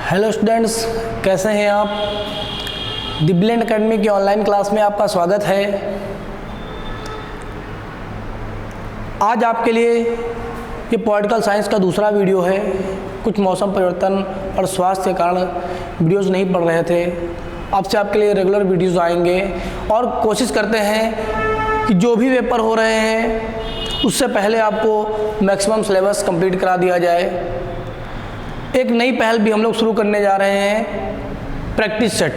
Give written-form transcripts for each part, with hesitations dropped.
Hello students, कैसे हैं आप। द ब्लेंड एकेडमी की ऑनलाइन क्लास में आपका स्वागत है। आज आपके लिए ये पॉलिटिकल साइंस का दूसरा वीडियो है। कुछ मौसम परिवर्तन और स्वास्थ्य के कारण वीडियोज़ नहीं पढ़ रहे थे, अब से आपके लिए रेगुलर वीडियोज़ आएंगे और कोशिश करते हैं कि जो भी पेपर हो रहे हैं उससे पहले आपको मैक्सिमम सिलेबस कंप्लीट करा दिया जाए। एक नई पहल भी हम लोग शुरू करने जा रहे हैं, प्रैक्टिस सेट,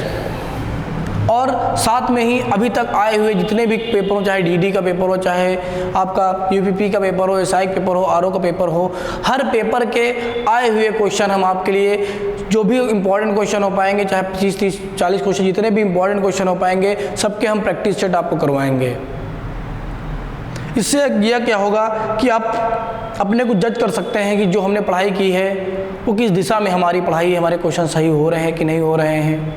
और साथ में ही अभी तक आए हुए जितने भी पेपर हो, चाहे डीडी का पेपर हो, चाहे आपका यूपीपी का पेपर हो, एसआई का पेपर हो, आरओ का पेपर हो, हर पेपर के आए हुए क्वेश्चन हम आपके लिए जो भी इंपॉर्टेंट क्वेश्चन हो पाएंगे, चाहे 25, 30, 40 क्वेश्चन जितने भी इंपॉर्टेंट क्वेश्चन हो पाएंगे, सबके हम प्रैक्टिस सेट आपको करवाएंगे। इससे यह क्या होगा कि आप अपने को जज कर सकते हैं कि जो हमने पढ़ाई की है वो किस दिशा में हमारी पढ़ाई, हमारे क्वेश्चन सही हो रहे हैं कि नहीं हो रहे हैं।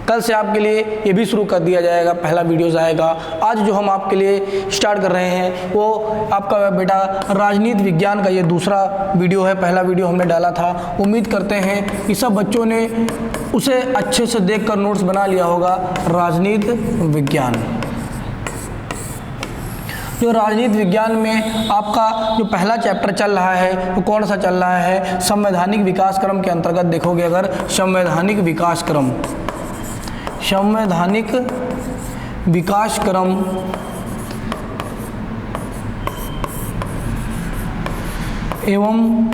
कल से आपके लिए ये भी शुरू कर दिया जाएगा, पहला वीडियोज़ आएगा। आज जो हम आपके लिए स्टार्ट कर रहे हैं वो आपका बेटा राजनीति विज्ञान का ये दूसरा वीडियो है। पहला वीडियो हमने डाला था, उम्मीद करते हैं कि सब बच्चों ने उसे अच्छे से देखकर नोट्स बना लिया होगा। राजनीति विज्ञान, जो राजनीति विज्ञान में आपका जो पहला चैप्टर चल रहा है वो कौन सा चल रहा है, संवैधानिक विकास क्रम के अंतर्गत देखोगे अगर संवैधानिक विकास क्रम, संवैधानिक विकास क्रम एवं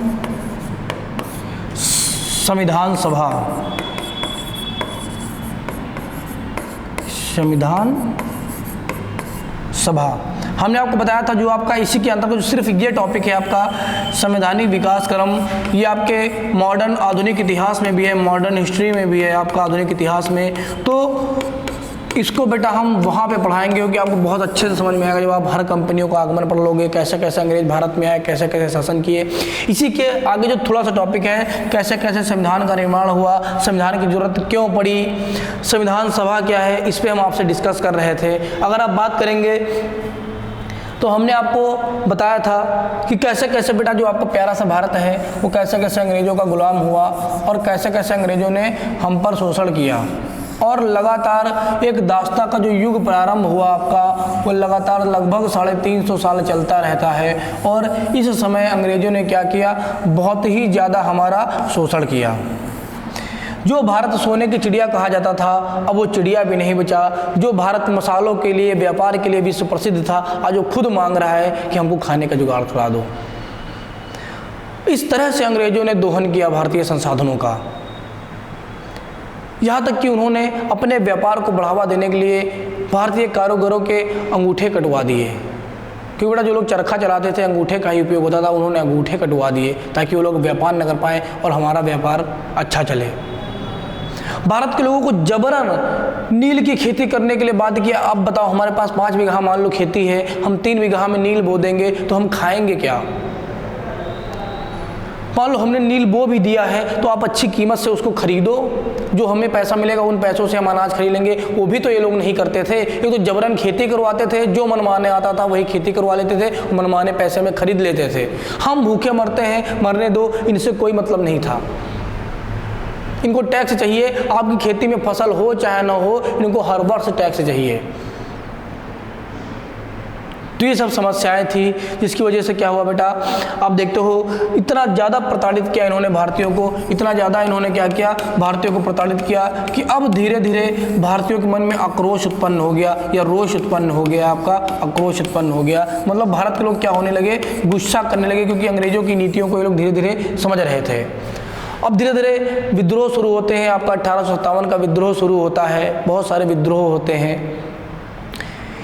संविधान सभा, संविधान सभा हमने आपको बताया था, जो आपका इसी के अंतर्गत जो सिर्फ ये टॉपिक है आपका संवैधानिक विकास क्रम, ये आपके मॉडर्न आधुनिक इतिहास में भी है, मॉडर्न हिस्ट्री में भी है आपका आधुनिक इतिहास में। तो इसको बेटा हम वहाँ पे पढ़ाएंगे क्योंकि आपको बहुत अच्छे से समझ में आएगा जब आप हर कंपनियों का आगमन पढ़ लोगे, कैसे कैसे अंग्रेज भारत में आए, कैसे कैसे शासन किए। इसी के आगे जो थोड़ा सा टॉपिक है, कैसे कैसे संविधान का निर्माण हुआ, संविधान की जरूरत क्यों पड़ी, संविधान सभा क्या है, इस पर हम आपसे डिस्कस कर रहे थे। अगर आप बात करेंगे तो हमने आपको बताया था कि कैसे कैसे बेटा जो आपका प्यारा सा भारत है वो कैसे कैसे अंग्रेज़ों का गुलाम हुआ और कैसे कैसे अंग्रेज़ों ने हम पर शोषण किया, और लगातार एक दास्ता का जो युग प्रारंभ हुआ आपका वो लगातार लगभग 350 साल चलता रहता है। और इस समय अंग्रेज़ों ने क्या किया, बहुत ही ज़्यादा हमारा शोषण किया। जो भारत सोने की चिड़िया कहा जाता था अब वो चिड़िया भी नहीं बचा। जो भारत मसालों के लिए, व्यापार के लिए विश्व प्रसिद्ध था, आज वो खुद मांग रहा है कि हमको खाने का जुगाड़ करा दो। इस तरह से अंग्रेज़ों ने दोहन किया भारतीय संसाधनों का, यहाँ तक कि उन्होंने अपने व्यापार को बढ़ावा देने के लिए भारतीय कारीगरों के अंगूठे कटवा दिए। क्योंकि बेटा जो लोग चरखा चलाते थे अंगूठे का ही उपयोग होता था, उन्होंने अंगूठे कटवा दिए ताकि वो लोग व्यापार न कर पाएँ और हमारा व्यापार अच्छा चले। भारत के लोगों को जबरन नील की खेती करने के लिए बाध्य किया। अब बताओ, हमारे पास 5 बीघा मान लो खेती है, हम 3 बीघा में नील बो देंगे तो हम खाएंगे क्या। मान लो हमने नील बो भी दिया है तो आप अच्छी कीमत से उसको खरीदो, जो हमें पैसा मिलेगा उन पैसों से हम अनाज खरीद लेंगे। वो भी तो ये लोग नहीं करते थे, ये तो जबरन खेती करवाते थे, जो मनमाने आता था वही खेती करवा लेते थे, मनमाने पैसे में खरीद लेते थे। हम भूखे मरते हैं, मरने दो, इनसे कोई मतलब नहीं था। इनको टैक्स चाहिए, आपकी खेती में फसल हो चाहे ना हो, इनको हर वर्ष टैक्स चाहिए। तो ये सब समस्याएं थी जिसकी वजह से क्या हुआ बेटा, आप देखते हो इतना ज़्यादा प्रताड़ित किया इन्होंने भारतीयों को, इतना ज़्यादा इन्होंने क्या किया, भारतीयों को प्रताड़ित किया कि अब धीरे धीरे भारतीयों के मन में आक्रोश उत्पन्न हो गया, या रोष उत्पन्न हो गया, आपका आक्रोश उत्पन्न हो गया। मतलब भारत के लोग क्या होने लगे, गुस्सा करने लगे, क्योंकि अंग्रेज़ों की नीतियों को ये लोग धीरे धीरे समझ रहे थे। अब धीरे धीरे विद्रोह शुरू होते हैं, आपका 1857 का विद्रोह शुरू होता है, बहुत सारे विद्रोह होते हैं।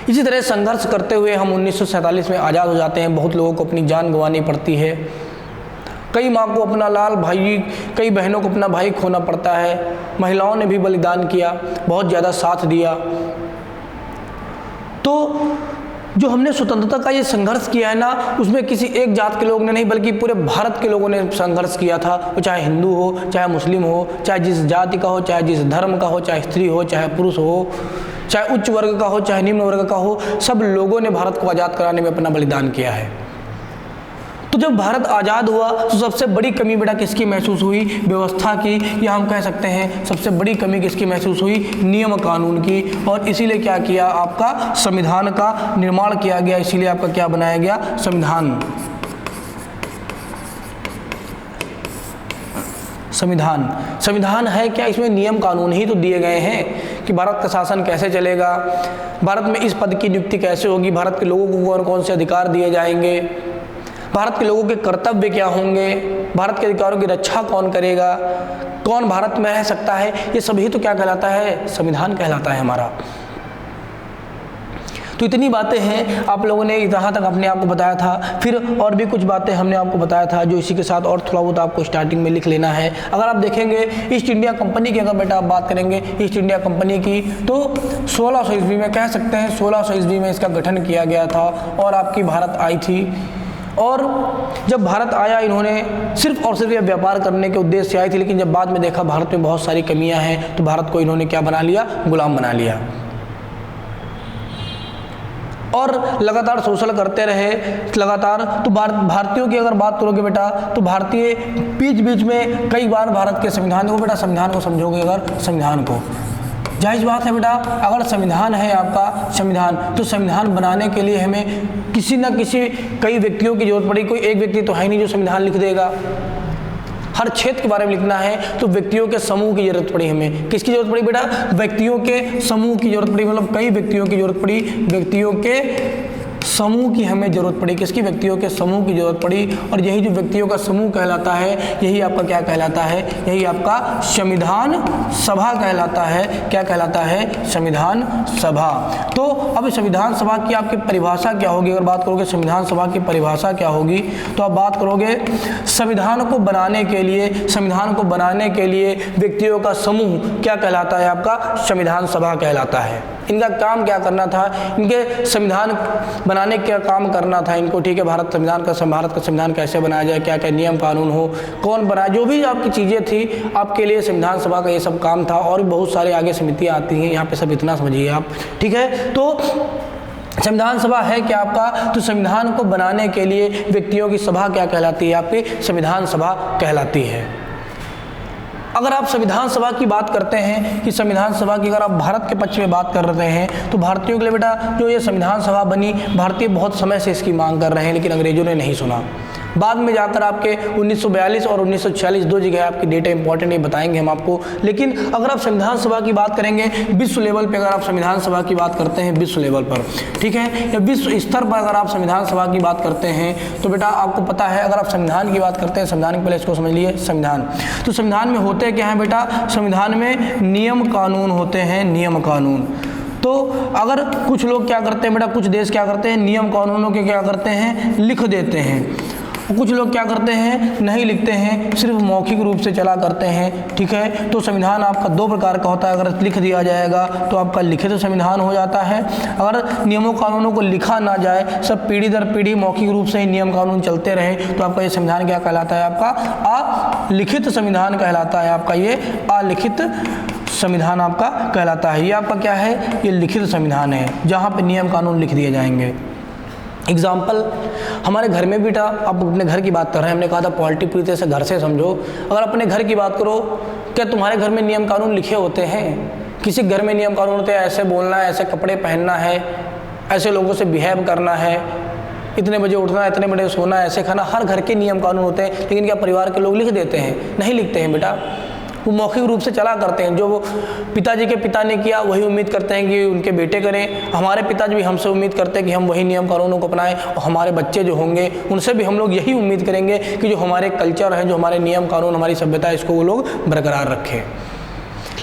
इसी तरह संघर्ष करते हुए हम 1947 में आज़ाद हो जाते हैं। बहुत लोगों को अपनी जान गंवानी पड़ती है, कई माँ को अपना लाल भाई, कई बहनों को अपना भाई खोना पड़ता है, महिलाओं ने भी बलिदान किया, बहुत ज़्यादा साथ दिया। तो जो हमने स्वतंत्रता का ये संघर्ष किया है ना, उसमें किसी एक जात के लोग ने नहीं बल्कि पूरे भारत के लोगों ने संघर्ष किया था। वो चाहे हिंदू हो, चाहे मुस्लिम हो, चाहे जिस जाति का हो, चाहे जिस धर्म का हो, चाहे स्त्री हो, चाहे पुरुष हो, चाहे उच्च वर्ग का हो, चाहे निम्न वर्ग का हो, सब लोगों ने भारत को आज़ाद कराने में अपना बलिदान किया है। तो जब भारत आज़ाद हुआ तो सबसे बड़ी कमी बेटा किसकी महसूस हुई? व्यवस्था की, या हम कह सकते हैं सबसे बड़ी कमी किसकी महसूस हुई? नियम कानून की। और इसीलिए क्या किया? आपका संविधान का निर्माण किया गया, इसीलिए आपका क्या बनाया गया? संविधान। संविधान, संविधान है क्या? इसमें नियम कानून ही तो दिए गए हैं कि भारत का शासन कैसे चलेगा, भारत में इस पद की नियुक्ति कैसे होगी, भारत के लोगों को कौन कौन से अधिकार दिए जाएंगे, भारत के लोगों के कर्तव्य क्या होंगे, भारत के अधिकारों की रक्षा कौन करेगा, कौन भारत में रह सकता है, ये सभी तो क्या कहलाता है? संविधान कहलाता है हमारा। तो इतनी बातें हैं, आप लोगों ने यहाँ तक अपने आप को बताया था। फिर और भी कुछ बातें हमने आपको बताया था जो इसी के साथ और थोड़ा बहुत आपको स्टार्टिंग में लिख लेना है। अगर आप देखेंगे ईस्ट इंडिया कंपनी की, अगर बेटा आप बात करेंगे ईस्ट इंडिया कंपनी की, तो 1600 ईस्वी में कह सकते हैं 1600 ईस्वी में इसका गठन किया गया था और आपकी भारत आई थी। और जब भारत आया इन्होंने सिर्फ और सिर्फ व्यापार करने के उद्देश्य से आई थी, लेकिन जब बाद में देखा भारत में बहुत सारी कमियां हैं तो भारत को इन्होंने क्या बना लिया? गुलाम बना लिया। और लगातार शोषण करते रहे लगातार। तो भारतीयों की अगर बात करोगे बेटा तो भारतीय बीच बीच में कई बार भारत के संविधान को, बेटा संविधान को समझोगे अगर संविधान को, जाहिर बात है बेटा अगर संविधान है आपका संविधान, तो संविधान बनाने के लिए हमें किसी न किसी कई व्यक्तियों की जरूरत पड़ी। कोई एक व्यक्ति तो है नहीं जो संविधान लिख देगा। हर क्षेत्र के बारे में लिखना है तो व्यक्तियों के समूह की जरूरत पड़ी हमें। किसकी जरूरत पड़ी बेटा? व्यक्तियों के समूह की जरूरत पड़ी, मतलब कई व्यक्तियों की जरूरत पड़ी, व्यक्तियों के समूह की हमें जरूरत पड़ी। किसकी? व्यक्तियों के समूह की जरूरत पड़ी। और यही जो व्यक्तियों का समूह कहलाता है, यही आपका क्या कहलाता है? यही आपका संविधान सभा कहलाता है। क्या कहलाता है? संविधान सभा। तो अब संविधान सभा की आपकी परिभाषा क्या होगी? अगर बात करोगे संविधान सभा की परिभाषा क्या होगी, तो आप बात करोगे संविधान को बनाने के लिए, संविधान को बनाने के लिए व्यक्तियों का समूह क्या कहलाता है? आपका संविधान सभा कहलाता है। इनका काम क्या करना था? इनके संविधान बनाने का काम करना था इनको, ठीक है। भारत का संविधान कैसे बनाया जाए, क्या क्या नियम कानून हो, कौन बनाए, जो भी आपकी चीज़ें थी आपके लिए संविधान सभा का ये सब काम था। और भी बहुत सारे आगे समितियाँ आती हैं, यहाँ पे सब इतना समझिए आप, ठीक है। तो संविधान सभा है क्या आपका? तो संविधान को बनाने के लिए व्यक्तियों की सभा क्या कहलाती है? आपकी संविधान सभा कहलाती है। अगर आप संविधान सभा की बात करते हैं कि संविधान सभा की अगर आप भारत के पक्ष में बात कर रहे हैं तो भारतीयों के लिए बेटा जो ये संविधान सभा बनी, भारतीय बहुत समय से इसकी मांग कर रहे हैं, लेकिन अंग्रेजों ने नहीं सुना। बाद में जाकर आपके 1942 और 1946 दो जगह आपकी डेटा इंपॉर्टेंट, ये बताएंगे हम आपको। लेकिन अगर आप संविधान सभा की बात करेंगे विश्व लेवल पे, अगर आप संविधान सभा की बात करते हैं विश्व लेवल पर, ठीक है, या विश्व स्तर पर अगर आप संविधान सभा की बात करते हैं तो बेटा आपको पता है, अगर आप संविधान की बात करते हैं, संविधान के पहले इसको समझ लिए संविधान। तो संविधान में होते क्या है बेटा? संविधान में नियम कानून होते हैं, नियम कानून। तो अगर कुछ लोग क्या करते हैं बेटा, कुछ देश क्या करते हैं, नियम कानूनों के क्या करते हैं? लिख देते हैं। कुछ लोग क्या करते हैं? नहीं लिखते हैं, सिर्फ मौखिक रूप से चला करते हैं, ठीक है। तो संविधान आपका दो प्रकार का होता है। अगर लिख दिया जाएगा तो आपका लिखित संविधान हो जाता है। अगर नियमों कानूनों को लिखा ना जाए, सब पीढ़ी दर पीढ़ी मौखिक रूप से ही नियम कानून चलते रहे, तो आपका ये संविधान क्या कहलाता है? आपका अलिखित संविधान कहलाता है। आपका ये अलिखित संविधान आपका कहलाता है। ये आपका क्या है? ये लिखित संविधान है, जहाँ पे नियम कानून लिख दिए जाएंगे। एग्जाम्पल, हमारे घर में बेटा, आप अपने घर की बात कर रहे हैं, हमने कहा था पॉलिटी पूरी तरह से घर से समझो। अगर अपने घर की बात करो, क्या तुम्हारे घर में नियम कानून लिखे होते हैं? किसी घर में नियम कानून होते हैं, ऐसे बोलना है, ऐसे कपड़े पहनना है, ऐसे लोगों से बिहेव करना है, इतने बजे उठना, इतने बजे सोना, ऐसे खाना, हर घर के नियम कानून होते हैं। लेकिन क्या परिवार के लोग लिख देते हैं? नहीं लिखते हैं बेटा, वो मौखिक रूप से चला करते हैं। जो वो पिताजी के पिता ने किया वही उम्मीद करते हैं कि उनके बेटे करें। हमारे पिताजी भी हमसे उम्मीद करते हैं कि हम वही नियम कानूनों को अपनाएं, और हमारे बच्चे जो होंगे उनसे भी हम लोग यही उम्मीद करेंगे कि जो हमारे कल्चर है, जो हमारे नियम कानून, हमारी सभ्यता है, इसको वो लोग बरकरार रखें।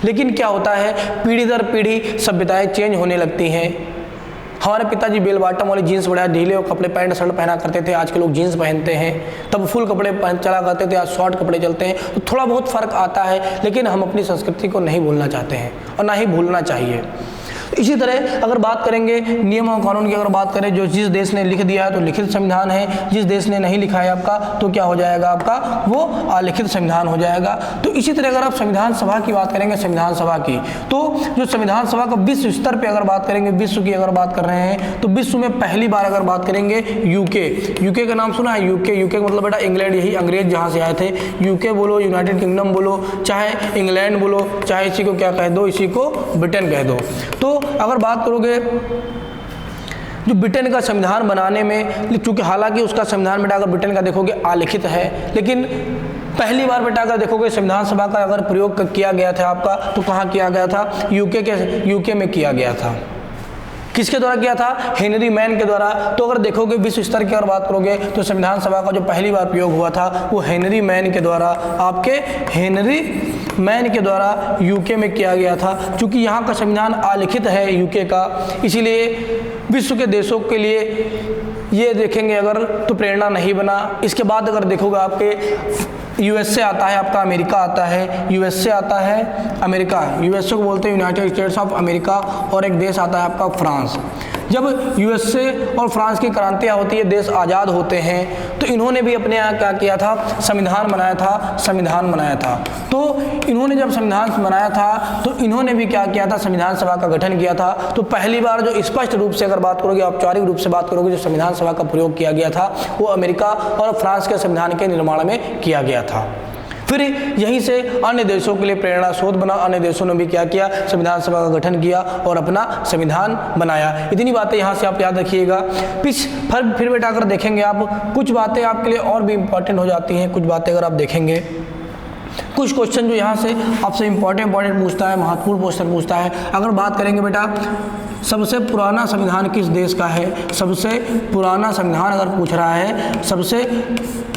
लेकिन क्या होता है, पीढ़ी दर पीढ़ी सभ्यताएँ चेंज होने लगती हैं। हमारे पिताजी बेल बॉटम वाली जीन्स बढ़िया ढीले और कपड़े पैंट शर्ट पहना करते थे, आज के लोग जीन्स पहनते हैं। तब फुल कपड़े चला करते थे, आज शॉर्ट कपड़े चलते हैं। तो थोड़ा बहुत फ़र्क आता है, लेकिन हम अपनी संस्कृति को नहीं भूलना चाहते हैं और ना ही भूलना चाहिए। इसी तरह अगर बात करेंगे नियम और कानून की, अगर बात करें जो जिस देश ने लिख दिया है तो लिखित संविधान है, जिस देश ने नहीं लिखा है आपका तो क्या हो जाएगा आपका, वो अलिखित संविधान हो जाएगा। तो इसी तरह अगर आप संविधान सभा की बात करेंगे, संविधान सभा की, तो जो संविधान सभा का विश्व स्तर पे अगर बात करेंगे, विश्व की अगर बात कर रहे हैं तो विश्व में पहली बार अगर बात करेंगे यूके का नाम सुना है, यूके का मतलब बेटा इंग्लैंड, यही अंग्रेज जहाँ से आए थे। यूके बोलो, यूनाइटेड किंगडम बोलो, चाहे इंग्लैंड बोलो, चाहे इसी को क्या कह दो, इसी को ब्रिटेन कह दो। तो अगर बात करोगे जो ब्रिटेन का संविधान बनाने में, चूंकि हालांकि उसका संविधान बेटा अगर ब्रिटेन का देखोगे अलिखित है, लेकिन पहली बार बेटा अगर देखोगे संविधान सभा का अगर प्रयोग किया गया था आपका, तो कहाँ किया गया था, यूके में किया गया था। किसके द्वारा किया था, हेनरी मैन के द्वारा। तो अगर देखोगे विश्व स्तर की अगर बात करोगे तो संविधान सभा का जो पहली बार प्रयोग हुआ था वो हेनरी मैन के द्वारा, आपके हेनरी मैन के द्वारा यूके में किया गया था। क्योंकि यहाँ का संविधान अलिखित है यूके का, इसीलिए विश्व के देशों के लिए ये देखेंगे अगर तो प्रेरणा नहीं बना। इसके बाद अगर देखोगे आपके यूएसए आता है, आपका अमेरिका आता है, यूएसए आता है अमेरिका, यूएसए को बोलते हैं यूनाइटेड स्टेट्स ऑफ अमेरिका, और एक देश आता है आपका फ्रांस। जब यूएसए और फ्रांस की क्रांतियाँ होती है, देश आज़ाद होते हैं, तो इन्होंने भी अपने यहाँ क्या किया था, संविधान बनाया था। तो इन्होंने जब संविधान बनाया था तो इन्होंने भी क्या किया था, संविधान सभा का गठन किया था। तो पहली बार जो स्पष्ट रूप से अगर बात करोगे, औपचारिक रूप से बात करोगे, जो संविधान सभा का प्रयोग किया गया था वो अमेरिका और फ्रांस के संविधान के निर्माण में किया गया था। फिर यहीं से अन्य देशों के लिए प्रेरणा स्रोत बना, अन्य देशों ने भी क्या किया, संविधान सभा का गठन किया और अपना संविधान बनाया। इतनी बातें यहाँ से आप याद रखिएगा। फिर बेटा अगर देखेंगे आप, कुछ बातें आपके लिए और भी इम्पॉर्टेंट हो जाती हैं। कुछ बातें अगर आप देखेंगे, कुछ क्वेश्चन जो यहाँ से आपसे इम्पॉर्टेंट पूछता है, महत्वपूर्ण क्वेश्चन पूछता है। अगर बात करेंगे बेटा सबसे पुराना संविधान किस देश का है, सबसे पुराना संविधान अगर पूछ रहा है, सबसे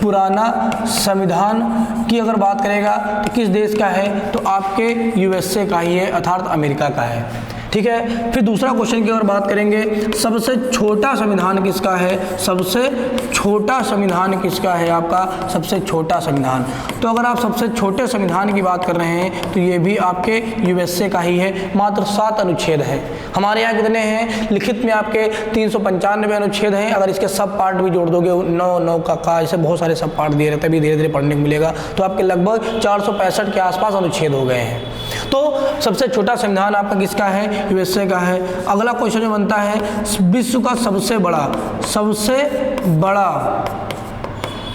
पुराना संविधान की अगर बात करेगा तो किस देश का है, तो आपके यूएसए का ही है, अर्थात अमेरिका का है। ठीक है। फिर दूसरा क्वेश्चन की अगर बात करेंगे, सबसे छोटा संविधान किसका है, सबसे छोटा संविधान किसका है आपका, सबसे छोटा संविधान। तो अगर आप सबसे छोटे संविधान की बात कर रहे हैं तो ये भी आपके यूएसए का ही है। मात्र 7 अनुच्छेद हैं। हमारे यहाँ कितने हैं, लिखित में आपके 395 अनुच्छेद हैं। अगर इसके सब पार्ट भी जोड़ दोगे 9 का ऐसे बहुत सारे सब पार्ट दिए रहते हैं, भी धीरे धीरे पढ़ने को मिलेगा, तो आपके लगभग 465 के आसपास अनुच्छेद हो गए हैं। तो सबसे छोटा संविधान आपका किसका है, यूएसए का है। अगला क्वेश्चन जो बनता है, विश्व का सबसे बड़ा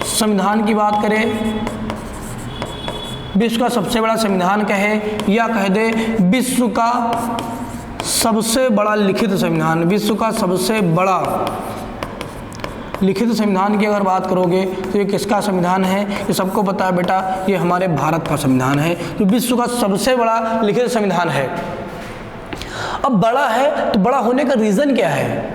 संविधान की बात करें, विश्व का सबसे बड़ा संविधान कहे या कह दे विश्व का सबसे बड़ा लिखित संविधान, विश्व का सबसे बड़ा लिखित संविधान की अगर बात करोगे तो ये किसका संविधान है, ये सबको पता है बेटा, ये हमारे भारत का संविधान है, जो विश्व का सबसे बड़ा लिखित संविधान है। अब बड़ा है तो बड़ा होने का रीज़न क्या है।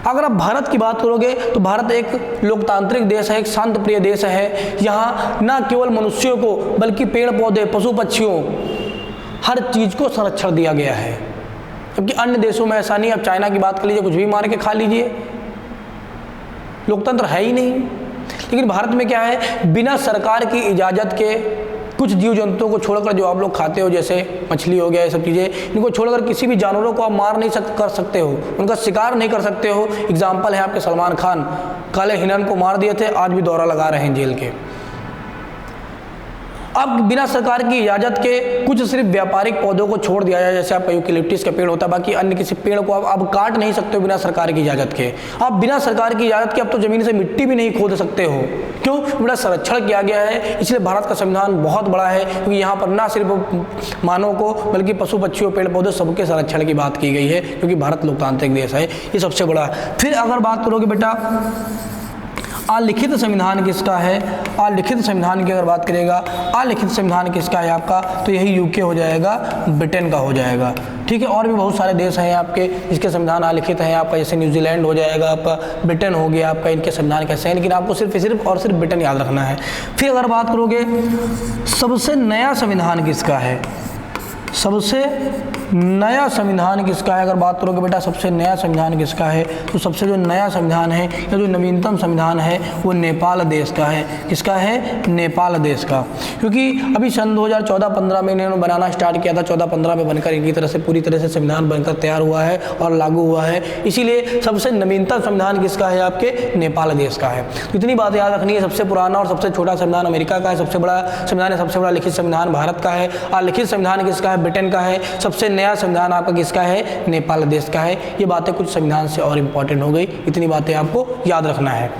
अगर आप भारत की बात करोगे तो भारत एक लोकतांत्रिक देश है, एक शांत प्रिय देश है। यहाँ न केवल मनुष्यों को बल्कि पेड़ पौधे, पशु पक्षियों, हर चीज़ को संरक्षण दिया गया है। जबकि अन्य देशों में ऐसा नहीं। अब चाइना की बात कर लीजिए, कुछ भी मार के खा लीजिए, लोकतंत्र है ही नहीं। लेकिन भारत में क्या है, बिना सरकार की इजाज़त के कुछ जीव जंतुओं को छोड़कर, जो आप लोग खाते हो जैसे मछली हो गया, ये सब चीज़ें, इनको छोड़कर किसी भी जानवरों को आप मार नहीं कर सकते हो, उनका शिकार नहीं कर सकते हो। एग्जाम्पल है आपके सलमान खान, काले हिरन को मार दिए थे, आज भी दौरा लगा रहे हैं जेल के। अब बिना सरकार की इजाज़त के कुछ सिर्फ व्यापारिक पौधों को छोड़ दिया जाए, जैसे आपका यूकेलिप्टस का पेड़ होता है, बाकी अन्य किसी पेड़ को आप काट नहीं सकते हो बिना सरकार की इजाज़त के। आप बिना सरकार की इजाज़त के अब तो ज़मीन से मिट्टी भी नहीं खोद सकते हो। क्यों, बड़ा संरक्षण किया गया है। इसलिए भारत का संविधान बहुत बड़ा है, क्योंकि यहाँ पर ना सिर्फ मानव को बल्कि पशु पक्षियों, पेड़ पौधे, सबके संरक्षण की बात की गई है, क्योंकि भारत लोकतांत्रिक देश है, ये सबसे बड़ा है। फिर अगर बात करोगे बेटा अलिखित संविधान किसका है, अलिखित संविधान की अगर बात करेगा, अलिखित संविधान किसका है आपका, तो यही यूके हो जाएगा, ब्रिटेन का हो जाएगा। ठीक है। और भी बहुत सारे देश हैं आपके जिसके संविधान अलिखित हैं आपका, जैसे न्यूजीलैंड हो जाएगा आपका, ब्रिटेन हो गया आपका, इनके संविधान कैसे हैं, लेकिन आपको सिर्फ और सिर्फ ब्रिटेन याद रखना है। फिर अगर बात करोगे सबसे नया संविधान किसका है, सबसे नया संविधान किसका है? अगर बात करोगे बेटा सबसे नया संविधान किसका है, तो सबसे जो नया संविधान है या जो नवीनतम संविधान है वो नेपाल देश का है। किसका है? नेपाल देश का। क्योंकि अभी सन 2014-15 में इन्होंने बनाना स्टार्ट किया था, 14-15 में बनकर इनकी तरह से पूरी तरह से संविधान बनकर तैयार हुआ है और लागू हुआ है। इसीलिए सबसे नवीनतम संविधान किसका है? आपके नेपाल देश का है। तो इतनी बात याद रखनी है। सबसे पुराना और सबसे छोटा संविधान अमेरिका का है, सबसे बड़ा संविधान है, सबसे बड़ा लिखित संविधान भारत का है, और लिखित संविधान किसका है? ब्रिटेन का है। सबसे नया संविधान आपका किसका है? नेपाल देश का है। ये बातें कुछ संविधान से और इम्पोर्टेंट हो गई, इतनी बातें आपको याद रखना है,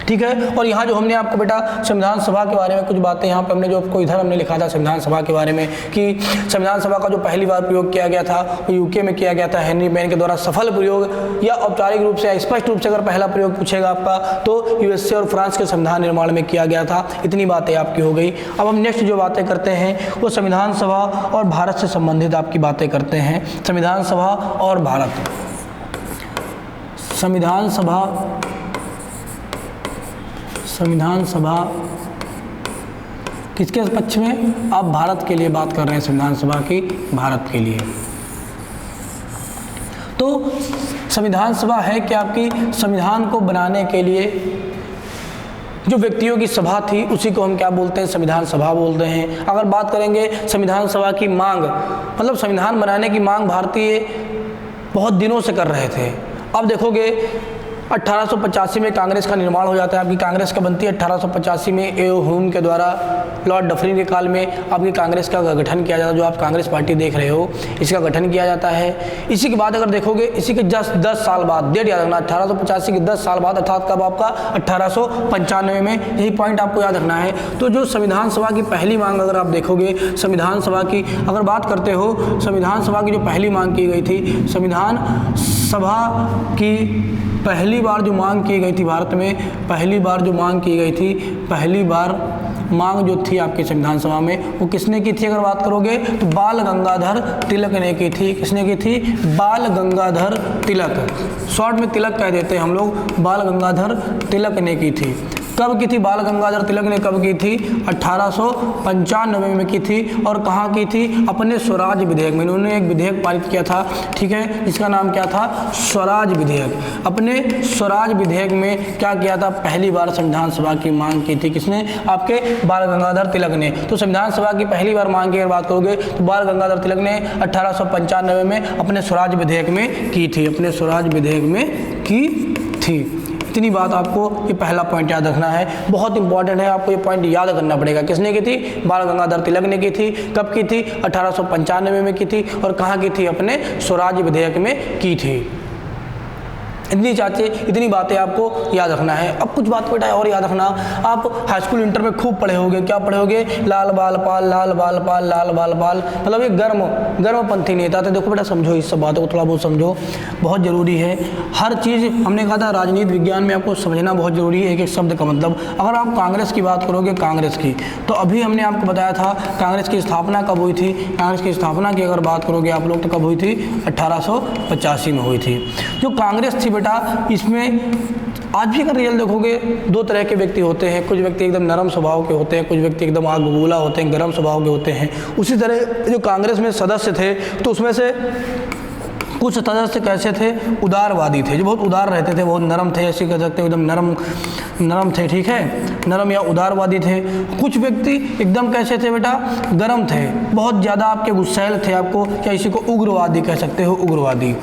ठीक है। और यहाँ जो हमने आपको बेटा संविधान सभा के बारे में कुछ बातें यहाँ पे हमने जो आपको इधर हमने लिखा था संविधान सभा के बारे में कि संविधान सभा का जो पहली बार प्रयोग किया गया था वो यूके में किया गया था, हेनरी मैन के द्वारा सफल प्रयोग, या औपचारिक रूप से या स्पष्ट रूप से अगर पहला प्रयोग पूछेगा आपका तो यूएसए और फ्रांस के संविधान निर्माण में किया गया था। इतनी बातें आपकी हो गई। अब हम नेक्स्ट जो बातें करते हैं वो संविधान सभा और भारत से संबंधित आपकी बातें करते हैं। संविधान सभा और भारत। संविधान सभा किसके पक्ष में? आप भारत के लिए बात कर रहे हैं, संविधान सभा की भारत के लिए। तो संविधान सभा है कि आपकी संविधान को बनाने के लिए जो व्यक्तियों की सभा थी उसी को हम क्या बोलते हैं? संविधान सभा बोलते हैं। अगर बात करेंगे संविधान सभा की मांग, मतलब संविधान बनाने की मांग भारतीय बहुत दिनों से कर रहे थे। अब देखोगे 1885 में कांग्रेस का निर्माण हो जाता है। आपकी कांग्रेस का बनती है 1885 में एओ ह्यूम के द्वारा, लॉर्ड डफरिन के काल में आपकी कांग्रेस का गठन किया जाता है। जो आप कांग्रेस पार्टी देख रहे हो इसका गठन किया जाता है। इसी के बाद अगर देखोगे इसी के 10 साल बाद, डेट याद रखना, 1885 के 10 साल बाद अर्थात कब? आपका 1895 में। यही पॉइंट आपको याद रखना है। तो जो संविधान सभा की पहली मांग अगर आप देखोगे, संविधान सभा की अगर बात करते हो, संविधान सभा की जो पहली मांग की गई थी, संविधान सभा की पहली बार जो मांग की गई थी भारत में, पहली बार जो मांग की गई थी, पहली बार मांग जो थी आपकी संविधान सभा में वो किसने की थी? अगर बात करोगे तो बाल गंगाधर तिलक ने की थी। किसने की थी? बाल गंगाधर तिलक, शॉर्ट में तिलक कह देते हैं हम लोग। बाल गंगाधर तिलक ने की थी। कब की थी? बाल गंगाधर तिलक ने कब की थी? 1895 में की थी। और कहाँ की थी? अपने स्वराज विधेयक में। इन्होंने एक विधेयक पारित किया था, ठीक है, जिसका नाम क्या था? स्वराज विधेयक। अपने स्वराज विधेयक में क्या किया था? पहली बार संविधान सभा की मांग की थी। किसने? आपके बाल गंगाधर तिलक ने। तो संविधान सभा की पहली बार मांग की अगर बात करोगे तो बाल गंगाधर तिलक ने 1895 में अपने स्वराज विधेयक में की थी, अपने स्वराज विधेयक में की थी। इतनी बात आपको ये पहला पॉइंट याद रखना है, बहुत इंपॉर्टेंट है, आपको ये पॉइंट याद करना पड़ेगा। किसने की थी? बाल गंगाधर तिलक ने की थी। कब की थी? 1895 में की थी। और कहाँ की थी? अपने स्वराज विधेयक में की थी। इतनी बातें आपको याद रखना है। अब कुछ बात बेटा और याद रखना, आप हाई स्कूल इंटर में खूब पढ़े होगे। क्या पढ़े होगे? लाल बाल पाल, लाल बाल पाल, लाल बाल पाल, मतलब ये गर्मपंथी नेता थे। देखो बेटा समझो, इस सब बातों को थोड़ा बहुत समझो, बहुत ज़रूरी है। हर चीज़ हमने कहा था राजनीति विज्ञान में आपको समझना बहुत ज़रूरी है, एक एक शब्द का मतलब। अगर आप कांग्रेस की बात करोगे, कांग्रेस की, तो अभी हमने आपको बताया था कांग्रेस की स्थापना कब हुई थी। कांग्रेस की स्थापना की अगर बात करोगे आप लोग तो कब हुई थी? 1885 में हुई थी। जो कांग्रेस थी बेटा, इसमें आज भी अगर रियल देखोगे दो तरह के व्यक्ति होते हैं। कुछ व्यक्ति एकदम नरम स्वभाव के होते हैं, कुछ व्यक्ति एकदम आग बबूला होते हैं, गर्म स्वभाव के होते हैं। उसी तरह जो कांग्रेस में सदस्य थे तो उसमें से कुछ सदस्य कैसे थे? उदारवादी थे, जो बहुत उदार रहते थे, बहुत नरम थे, ऐसे कह सकते हो एकदम नरम थे, ठीक है, नरम या उदारवादी थे। कुछ व्यक्ति एकदम कैसे थे बेटा? गर्म थे, बहुत ज़्यादा आपके गुस्सैल थे, आपको क्या इसी को उग्रवादी कह सकते हो, उग्रवादी।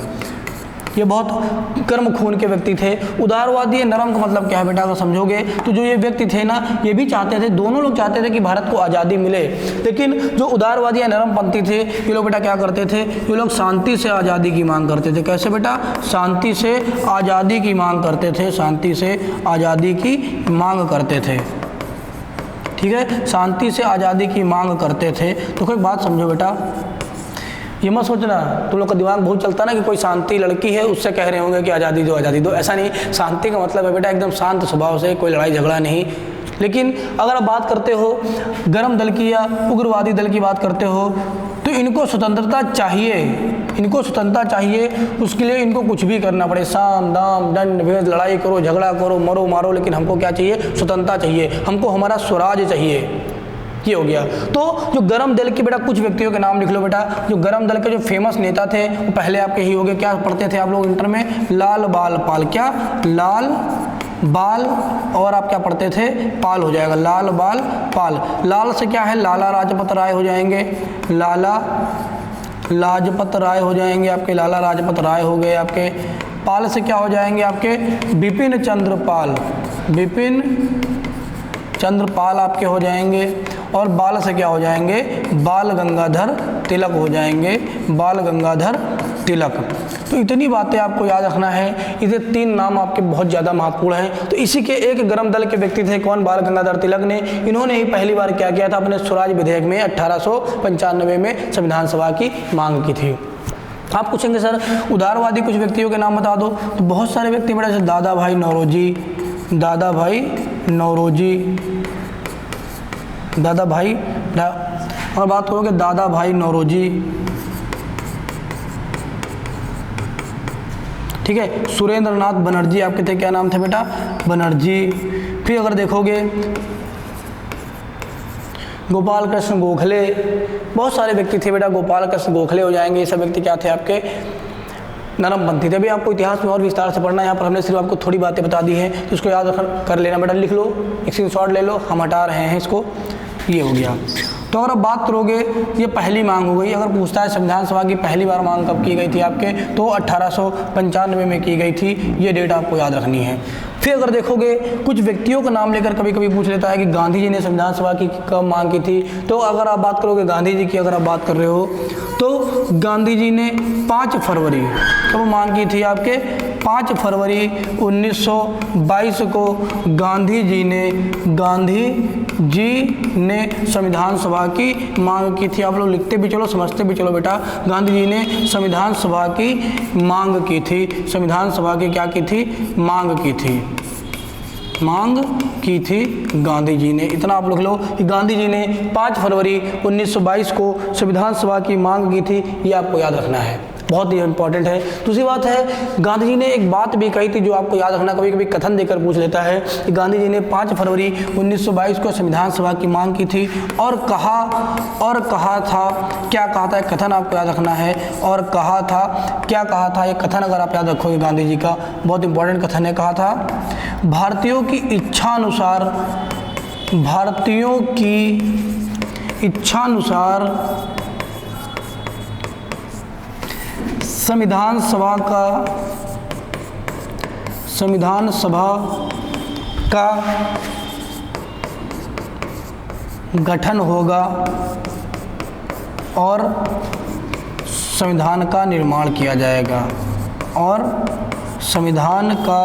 ये बहुत कर्म खून के व्यक्ति थे। उदारवादी या नरम का मतलब क्या है बेटा? अगर समझोगे तो जो ये व्यक्ति थे ना, ये भी चाहते थे, दोनों लोग चाहते थे कि भारत को आज़ादी मिले। लेकिन जो उदारवादी या नरमपंथी थे ये लोग बेटा क्या करते थे? ये लोग शांति से आज़ादी की मांग करते थे। कैसे बेटा? शांति से आज़ादी की मांग करते थे, शांति से आज़ादी की मांग करते थे, ठीक है, शांति से आज़ादी की मांग करते थे। तो कोई बात समझो बेटा, ये मत सोचना, तुम लोग का दिमाग बहुत चलता ना कि कोई शांति लड़की है उससे कह रहे होंगे कि आज़ादी दो, आज़ादी दो। ऐसा नहीं, शांति का मतलब है बेटा एकदम शांत स्वभाव से, कोई लड़ाई झगड़ा नहीं। लेकिन अगर आप बात करते हो गर्म दल की या उग्रवादी दल की बात करते हो तो इनको स्वतंत्रता चाहिए, इनको स्वतंत्रता चाहिए। उसके लिए इनको कुछ भी करना पड़े, साम दाम दंड भेद, लड़ाई करो, झगड़ा करो, मरो मारो, लेकिन हमको क्या चाहिए? स्वतंत्रता चाहिए, हमको हमारा स्वराज चाहिए। ये हो गया। तो जो गरम दल के बेटा कुछ व्यक्तियों के नाम लिख लो बेटा। जो गरम दल के जो फेमस नेता थे वो पहले आपके ही हो गए, क्या पढ़ते थे आप लोग इंटर में, लाल बाल पाल, क्या लाल बाल और आप क्या पढ़ते थे, पाल हो जाएगा, लाल बाल पाल। लाल से क्या है, लाला लाजपत राय हो जाएंगे, लाला लाजपत राय हो जाएंगे आपके, लाला लाजपत राय हो गए आपके। पाल से क्या हो जाएंगे आपके, बिपिन चंद्र पाल, बिपिन चंद्र पाल आपके हो जाएंगे। और बाल से क्या हो जाएंगे, बाल गंगाधर तिलक हो जाएंगे, बाल गंगाधर तिलक। तो इतनी बातें आपको याद रखना है। इसे 3 नाम आपके बहुत ज़्यादा महत्वपूर्ण हैं। तो इसी के एक गरम दल के व्यक्ति थे, कौन, बाल गंगाधर तिलक ने। इन्होंने ही पहली बार क्या किया था, अपने स्वराज विधेयक में 1895 में संविधान सभा की मांग की थी। आप पूछेंगे सर उदारवादी कुछ व्यक्तियों के नाम बता दो, तो बहुत सारे व्यक्ति बेटा, जैसे दादा भाई नौरोजी, दादा भाई नौरोजी, दादा भाई, और बात करोगे दादा भाई नौरोजी, ठीक है। सुरेंद्र नाथ बनर्जी आपके थे, क्या नाम थे बेटा, बनर्जी। फिर अगर देखोगे गोपाल कृष्ण गोखले, बहुत सारे व्यक्ति थे बेटा, गोपाल कृष्ण गोखले हो जाएंगे। ये सब व्यक्ति क्या थे आपके, नरमपंथी थे। अभी आपको इतिहास में और विस्तार से पढ़ना है, यहाँ पर हमने सिर्फ आपको थोड़ी बातें बता दी हैं, तो इसको याद कर लेना बेटा, लिख लो, एक स्क्रीनशॉट ले लो, हम हटा रहे हैं इसको, ये हो गया। तो अगर आप बात करोगे, ये पहली मांग हो गई। अगर पूछता है संविधान सभा की पहली बार मांग कब की गई थी आपके, तो 1895 में की गई थी। ये डेट आपको याद रखनी है। फिर अगर देखोगे कुछ व्यक्तियों का नाम लेकर कभी कभी पूछ लेता है कि गांधी जी ने संविधान सभा की कब मांग की थी, तो अगर आप बात करोगे गांधी जी की, अगर आप बात कर रहे हो तो गांधी जी ने 5 फरवरी कब मांग की थी आपके, 5 फरवरी 1922 को गांधी जी ने संविधान सभा की मांग की थी। आप लोग लिखते भी चलो, समझते भी चलो बेटा। गांधी जी ने संविधान सभा की मांग की थी, संविधान सभा की क्या की थी, मांग की थी, मांग की थी गांधी जी ने। इतना आप लोग लो कि गांधी जी ने 5 फरवरी 1922 को संविधान सभा की मांग की थी। ये आपको याद रखना है, बहुत ही इंपॉर्टेंट है। दूसरी बात है, गांधी जी ने एक बात भी कही थी जो आपको याद रखना, कभी कभी कथन देकर पूछ लेता है कि गांधी जी ने 5 फरवरी 1922 को संविधान सभा की मांग की थी और कहा था, क्या कहा था, एक कथन आपको याद रखना है, और कहा था, क्या कहा था, एक कथन अगर आप याद रखोगे गांधी जी का, बहुत इंपॉर्टेंट कथन है। कहा था, भारतीयों की इच्छानुसार संविधान सभा का गठन होगा और संविधान का निर्माण किया जाएगा, और संविधान का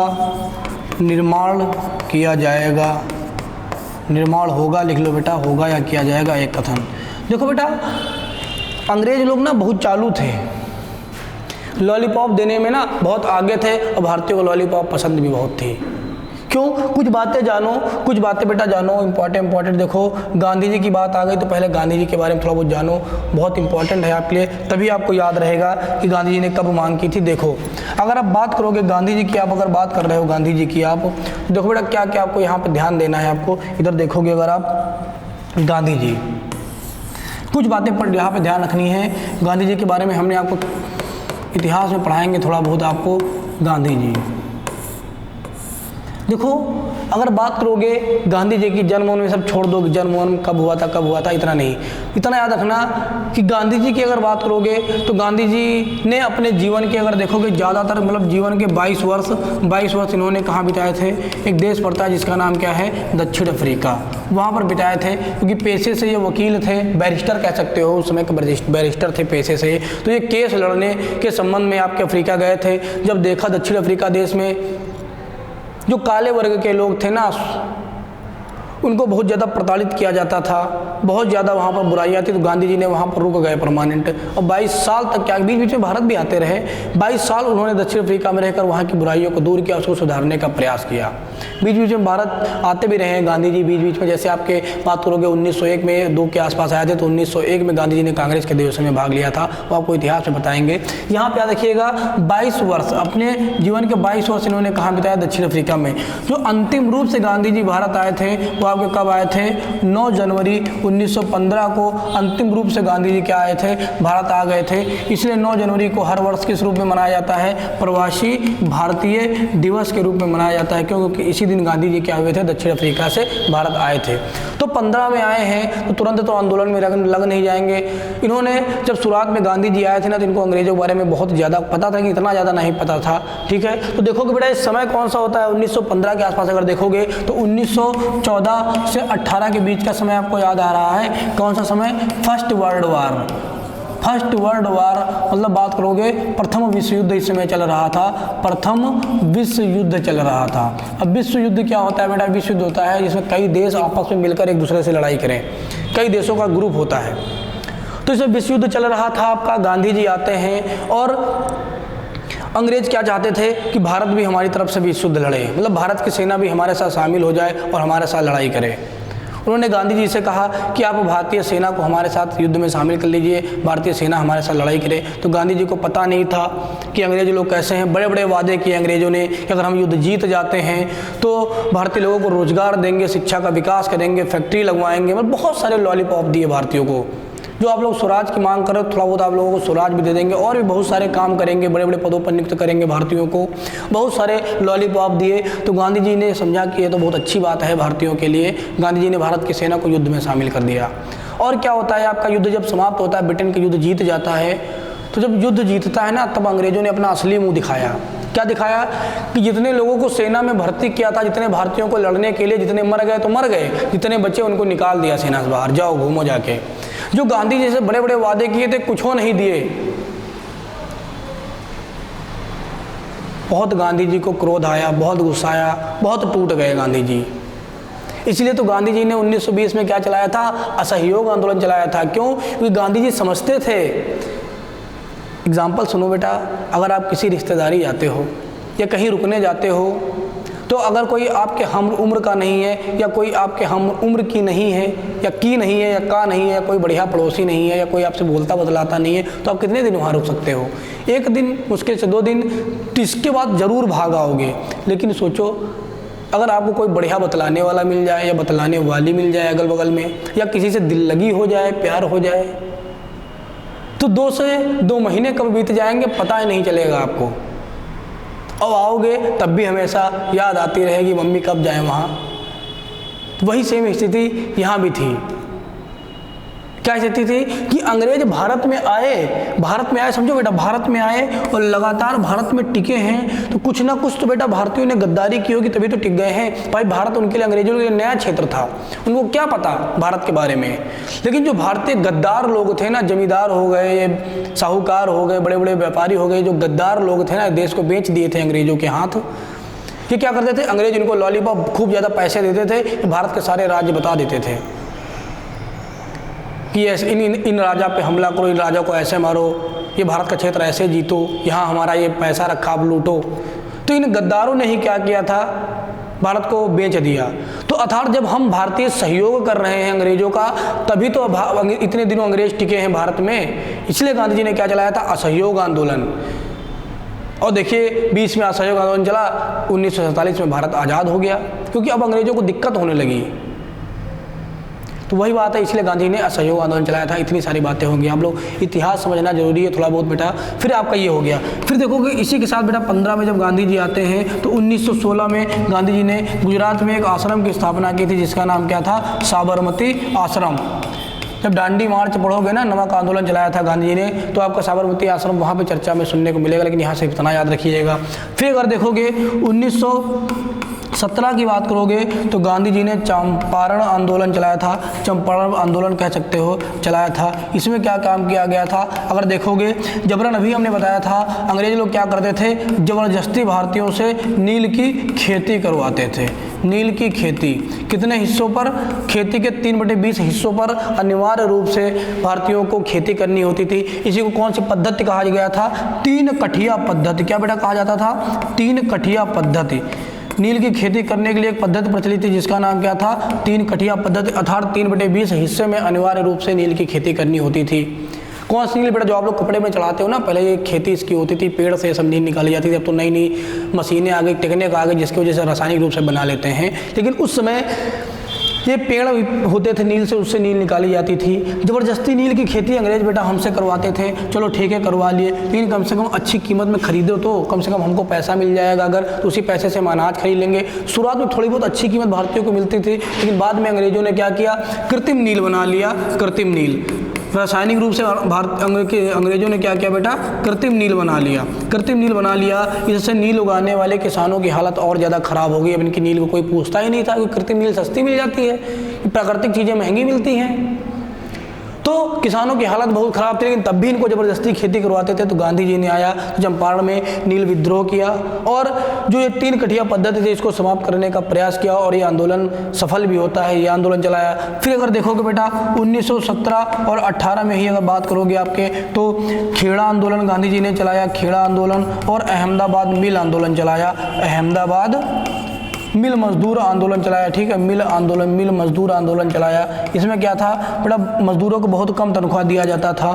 निर्माण किया जाएगा, निर्माण होगा, लिख लो बेटा, होगा या किया जाएगा, एक कथन। देखो बेटा, अंग्रेज लोग ना बहुत चालू थे, लॉलीपॉप देने में ना बहुत आगे थे, और भारतीयों को लॉलीपॉप पसंद भी बहुत थी। क्यों, कुछ बातें जानो, कुछ बातें बेटा जानो, इंपॉर्टेंट। देखो गांधी जी की बात आ गई तो पहले गांधी जी के बारे में थोड़ा बहुत जानो, बहुत इंपॉर्टेंट है आपके लिए, तभी आपको याद रहेगा कि गांधी जी ने कब मांग की थी। देखो अगर आप बात करोगे गांधी जी की, आप अगर बात कर रहे हो गांधी जी की, आप देखो बेटा क्या क्या आपको यहाँ पर ध्यान देना है। आपको इधर देखोगे अगर आप गांधी जी, कुछ बातें पर यहाँ पर ध्यान रखनी है। गांधी जी के बारे में हमने आपको इतिहास में पढ़ाएंगे थोड़ा बहुत आपको। गांधी जी देखो, अगर बात करोगे गांधी जी की जन्म में सब छोड़ दो, जन्म कब हुआ था, इतना नहीं, इतना याद रखना कि गांधी जी की अगर बात करोगे तो गांधी जी ने अपने जीवन के अगर देखोगे ज़्यादातर मतलब जीवन के 22 वर्ष इन्होंने कहाँ बिताए थे। एक देश पड़ता है जिसका नाम क्या है, दक्षिण अफ्रीका, वहाँ पर बिताए थे। क्योंकि पेशे से ये वकील थे, बैरिस्टर कह सकते हो, उस समय के बैरिस्टर थे पेशे से। तो ये केस लड़ने के संबंध में आपके अफ्रीका गए थे। जब देखा दक्षिण अफ्रीका देश में जो काले वर्ग के लोग थे ना, उनको बहुत ज़्यादा प्रताड़ित किया जाता था, बहुत ज़्यादा वहाँ पर बुराइयाँ थी, तो गांधी जी ने वहाँ पर रुक गए परमानेंट। और 22 साल तक, क्या बीच बीच में भारत भी आते रहे, 22 साल उन्होंने दक्षिण अफ्रीका में रहकर वहाँ की बुराइयों को दूर किया, उसको सुधारने का प्रयास किया। बीच बीच में भारत आते भी रहे गांधी जी, बीच बीच में। जैसे आपके बात करोगे 1901 में 2 के आसपास आए थे, तो 1901 में गांधी जी ने कांग्रेस के अधिवेशन में भाग लिया था, वो आपको इतिहास में बताएंगे। यहाँ पे याद रखिएगा 22 वर्ष, अपने जीवन के 22 वर्ष इन्होंने कहाँ बिताया, दक्षिण अफ्रीका में। जो अंतिम रूप से गांधी जी भारत आए थे वो आपके कब आए थे? 9 जनवरी 1915 को अंतिम रूप से गांधी जी क्या आए थे? भारत आ गए थे। इसलिए 9 जनवरी को हर वर्ष किस रूप में मनाया जाता है? प्रवासी भारतीय दिवस के रूप में मनाया जाता है। क्यों? क्योंकि इसी दिन गांधी जी क्या हुए थे? दक्षिण अफ्रीका से भारत आए थे। तो 15 में आए हैं तो तुरंत तो आंदोलन में लग नहीं जाएंगे। इन्होंने जब शुरुआत में गांधी जी आए थे ना, तो इनको अंग्रेजों के बारे में बहुत ज़्यादा पता था कि इतना ज़्यादा नहीं पता था। ठीक है, तो देखोगे बेटा इस समय कौन सा होता है? 1915 के आसपास अगर देखोगे तो 1914 से 18 के बीच का समय आपको याद आ रहा है। कौन सा समय? First world war. First world war मतलब बात करोगे प्रथम विश्व युद्ध इस समय चल रहा था। प्रथम विश्व युद्ध चल रहा था। अब विश्व युद्ध क्या होता है बेटा? विश्व युद्ध होता है जिसमें कई देश आपस में मिलकर एक दूसरे से लड़ाई करें, कई देशों का ग्रुप होता है। तो इसमें विश्व युद्ध चल रहा था आपका। गांधी जी आते हैं और अंग्रेज क्या चाहते थे कि भारत भी हमारी तरफ से विश्व युद्ध लड़े, मतलब भारत की सेना भी हमारे साथ शामिल हो जाए और हमारे साथ लड़ाई करे। उन्होंने गांधी जी से कहा कि आप भारतीय सेना को हमारे साथ युद्ध में शामिल कर लीजिए, भारतीय सेना हमारे साथ लड़ाई करे। तो गांधी जी को पता नहीं था कि अंग्रेज लोग कैसे हैं। बड़े बड़े वादे किए अंग्रेजों ने कि अगर हम युद्ध जीत जाते हैं तो भारतीय लोगों को रोजगार देंगे, शिक्षा का विकास करेंगे, फैक्ट्री लगवाएंगे, मतलब बहुत सारे लॉलीपॉप दिए भारतीयों को। जो आप लोग स्वराज की मांग करो थोड़ा बहुत आप लोगों को स्वराज भी दे देंगे और भी बहुत सारे काम करेंगे, बड़े बड़े पदों पर नियुक्त करेंगे भारतीयों को, बहुत सारे लॉलीपॉप दिए। तो गांधी जी ने समझा कि ये तो बहुत अच्छी बात है भारतीयों के लिए। गांधी जी ने भारत की सेना को युद्ध में शामिल कर दिया। और क्या होता है आपका युद्ध जब समाप्त होता है, ब्रिटेन का युद्ध जीत जाता है, तो जब युद्ध जीतता है ना तब अंग्रेजों ने अपना असली मुँह दिखाया। क्या दिखाया? कि जितने लोगों को सेना में भर्ती किया था, जितने भारतीयों को लड़ने के लिए, जितने मर गए तो मर गए, जितने बचे उनको निकाल दिया सेना से बाहर, जाओ घूमो जाके। जो गांधी जी से बड़े बड़े वादे किए थे कुछ हो नहीं दिए। बहुत गांधी जी को क्रोध आया, बहुत गुस्सा आया, बहुत टूट गए गांधी जी। इसलिए तो गांधी जी ने 1920 में क्या चलाया था? असहयोग आंदोलन चलाया था। क्यों? क्योंकि गांधी जी समझते थे। एग्जाम्पल सुनो बेटा, अगर आप किसी रिश्तेदारी जाते हो या कहीं रुकने जाते हो, तो अगर कोई आपके हम उम्र का नहीं है या कोई आपके हम उम्र की नहीं है या की नहीं है या का नहीं है या कोई बढ़िया पड़ोसी नहीं है या कोई आपसे बोलता बतलाता नहीं है, तो आप कितने दिन वहाँ रुक सकते हो? 1 दिन, मुश्किल से 2 दिन, तो इसके बाद ज़रूर भाग आओगे। लेकिन सोचो अगर आपको कोई बढ़िया बतलाने वाला मिल जाए या बतलाने वाली मिल जाए अगल बगल में, या किसी से दिल लगी हो जाए, प्यार हो जाए, तो 2 से 2 महीने कब बीत जाएंगे पता ही नहीं चलेगा आपको। अब आओगे तब भी हमेशा याद आती रहेगी मम्मी कब जाएं वहाँ। तो वही सेम स्थिति यहाँ भी थी। क्या स्थिति थी कि अंग्रेज भारत में आए, समझो बेटा, भारत में आए और लगातार भारत में टिके हैं। तो कुछ ना कुछ तो बेटा भारतीयों ने गद्दारी की होगी तभी तो टिक गए हैं। भाई भारत उनके लिए, अंग्रेजों के लिए नया क्षेत्र था, उनको क्या पता भारत के बारे में। लेकिन जो भारतीय गद्दार लोग थे ना, जमींदार हो गए, साहूकार हो गए, बड़े बड़े व्यापारी हो गए, जो गद्दार लोग थे ना, देश को बेच दिए थे अंग्रेजों के हाथ। ये क्या करते थे? अंग्रेज इनको लॉलीपॉप खूब ज़्यादा पैसे देते थे, भारत के सारे राज्य बता देते थे कि ऐसे इन राजा पे हमला करो, इन राजा को ऐसे मारो, ये भारत का क्षेत्र ऐसे जीतो, यहाँ हमारा ये पैसा रखा आप लूटो। तो इन गद्दारों ने ही क्या किया था? भारत को बेच दिया। तो अर्थात जब हम भारतीय सहयोग कर रहे हैं अंग्रेजों का, तभी तो इतने दिनों अंग्रेज टिके हैं भारत में। इसलिए गांधी जी ने क्या चलाया था? असहयोग आंदोलन। और देखिए 20 में असहयोग आंदोलन चला, 1947 में भारत आज़ाद हो गया, क्योंकि अब अंग्रेजों को दिक्कत होने लगी। तो वही बात है, इसलिए गांधी ने असहयोग आंदोलन चलाया था। इतनी सारी बातें होंगी, आप लोग इतिहास समझना जरूरी है थोड़ा बहुत बेटा। फिर आपका ये हो गया। फिर देखोगे इसी के साथ बेटा 15 में जब गांधी जी आते हैं तो 1916 में गांधी जी ने गुजरात में एक आश्रम की स्थापना की थी, जिसका नाम क्या था? साबरमती आश्रम। जब दांडी मार्च पढ़ोगे ना, नमक आंदोलन चलाया था गांधी जी ने, तो आपका साबरमती आश्रम वहाँ पे चर्चा में सुनने को मिलेगा, लेकिन यहाँ से इतना याद रखिएगा। फिर अगर देखोगे 1917 की बात करोगे तो गांधी जी ने चंपारण आंदोलन चलाया था। चंपारण आंदोलन कह सकते हो चलाया था। इसमें क्या काम किया गया था? अगर देखोगे जबरन, अभी हमने बताया था अंग्रेज लोग क्या करते थे? ज़बरदस्ती भारतीयों से नील की खेती करवाते थे। नील की खेती कितने हिस्सों पर? खेती के 3/20 हिस्सों पर अनिवार्य रूप से भारतीयों को खेती करनी होती थी। इसी को कौन सी पद्धति कहा गया था? 3 कठिया पद्धति। क्या बेटा कहा जाता था? 3 कठिया पद्धति। नील की खेती करने के लिए एक पद्धति प्रचलित थी, जिसका नाम क्या था? 3 कठिया पद्धति। अर्थात 3/20 हिस्से में अनिवार्य रूप से नील की खेती करनी होती थी। कौन सी नील बेटा? जो आप लोग कपड़े में चढ़ाते हो ना, पहले ये खेती इसकी होती थी, पेड़ से सब नील निकाली जाती थी। अब तो नई नई मशीनें आ गई, टेक्निक आ गई, जिसकी वजह से रासायनिक रूप से बना लेते हैं। लेकिन उस समय ये पेड़ होते थे नील से, उससे नील निकाली जाती थी। ज़बरदस्ती नील की खेती अंग्रेज बेटा हमसे करवाते थे, चलो ठीक है करवा लिए, लेकिन कम से कम अच्छी कीमत में खरीदो तो कम से कम हमको पैसा मिल जाएगा, अगर तो उसी पैसे से हम अनाज खरीद लेंगे। शुरुआत में थोड़ी बहुत अच्छी कीमत भारतीयों को मिलती थी, लेकिन बाद में अंग्रेजों ने क्या किया, कृत्रिम नील बना लिया। कृत्रिम नील रासायनिक रूप से अंग्रेजों ने क्या किया बेटा, कृत्रिम नील बना लिया। कृत्रिम नील बना लिया, इससे नील उगाने वाले किसानों की हालत और ज़्यादा ख़राब हो गई। अब इनकी नील को कोई पूछता ही नहीं था, क्योंकि कृत्रिम नील सस्ती मिल जाती है, प्राकृतिक चीज़ें महंगी मिलती हैं, तो किसानों की हालत बहुत ख़राब थी। लेकिन तब भी इनको ज़बरदस्ती खेती करवाते थे। तो गांधी जी ने आया, तो चंपारण में नील विद्रोह किया और जो ये 3 कठिया पद्धति थी इसको समाप्त करने का प्रयास किया, और ये आंदोलन सफल भी होता है। ये आंदोलन चलाया। फिर अगर देखोगे बेटा 1917 और 18 में ही अगर बात करोगे आपके, तो खेड़ा आंदोलन गांधी जी ने चलाया, खेड़ा आंदोलन, और अहमदाबाद मिल आंदोलन चलाया, अहमदाबाद मिल मजदूर आंदोलन चलाया। ठीक है, मिल आंदोलन, मिल मजदूर आंदोलन चलाया। इसमें क्या था बेटा, मजदूरों को बहुत कम तनख्वाह दिया जाता था,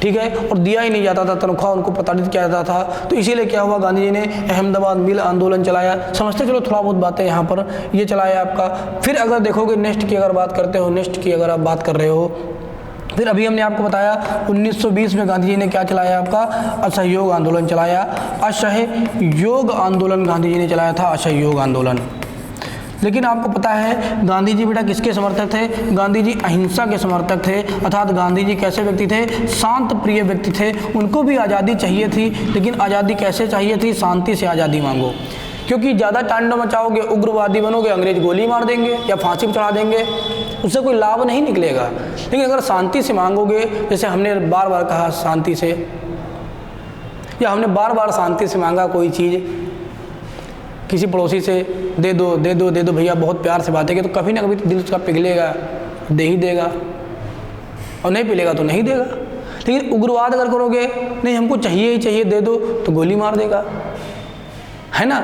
ठीक है, और दिया ही नहीं जाता था तनख्वाह, उनको प्रताड़ित किया जाता था। तो इसीलिए क्या हुआ, गांधी जी ने अहमदाबाद मिल आंदोलन चलाया। समझते चलो थोड़ा बहुत बातें यहाँ पर, ये चलाया आपका। फिर अगर देखोगे नेक्स्ट की अगर बात करते हो, नेक्स्ट की अगर आप बात कर रहे हो, फिर अभी हमने आपको बताया 1920 में गांधी जी ने क्या चलाया, आपका असहयोग आंदोलन चलाया। असहयोग आंदोलन गांधी जी ने चलाया था, असहयोग आंदोलन। लेकिन आपको पता है गांधी जी बेटा किसके समर्थक थे, गांधी जी अहिंसा के समर्थक थे। अर्थात गांधी जी कैसे व्यक्ति थे, शांत प्रिय व्यक्ति थे। उनको भी आज़ादी चाहिए थी, लेकिन आज़ादी कैसे चाहिए थी, शांति से आज़ादी मांगो, क्योंकि ज़्यादा तांडव मचाओगे, उग्रवादी बनोगे, अंग्रेज गोली मार देंगे या फांसी पर चढ़ा देंगे, उससे कोई लाभ नहीं निकलेगा। लेकिन अगर शांति से मांगोगे, जैसे हमने बार बार कहा शांति से, या हमने बार बार शांति से मांगा कोई चीज़, किसी पड़ोसी से दे दो दे दो दे दो भैया, बहुत प्यार से बातें की, तो कभी ना कभी तो दिल उसका पिघलेगा, दे ही देगा, और नहीं पिघलेगा तो नहीं देगा। लेकिन उग्रवाद अगर करोगे, नहीं हमको चाहिए ही चाहिए, दे दो, तो गोली मार देगा, है ना।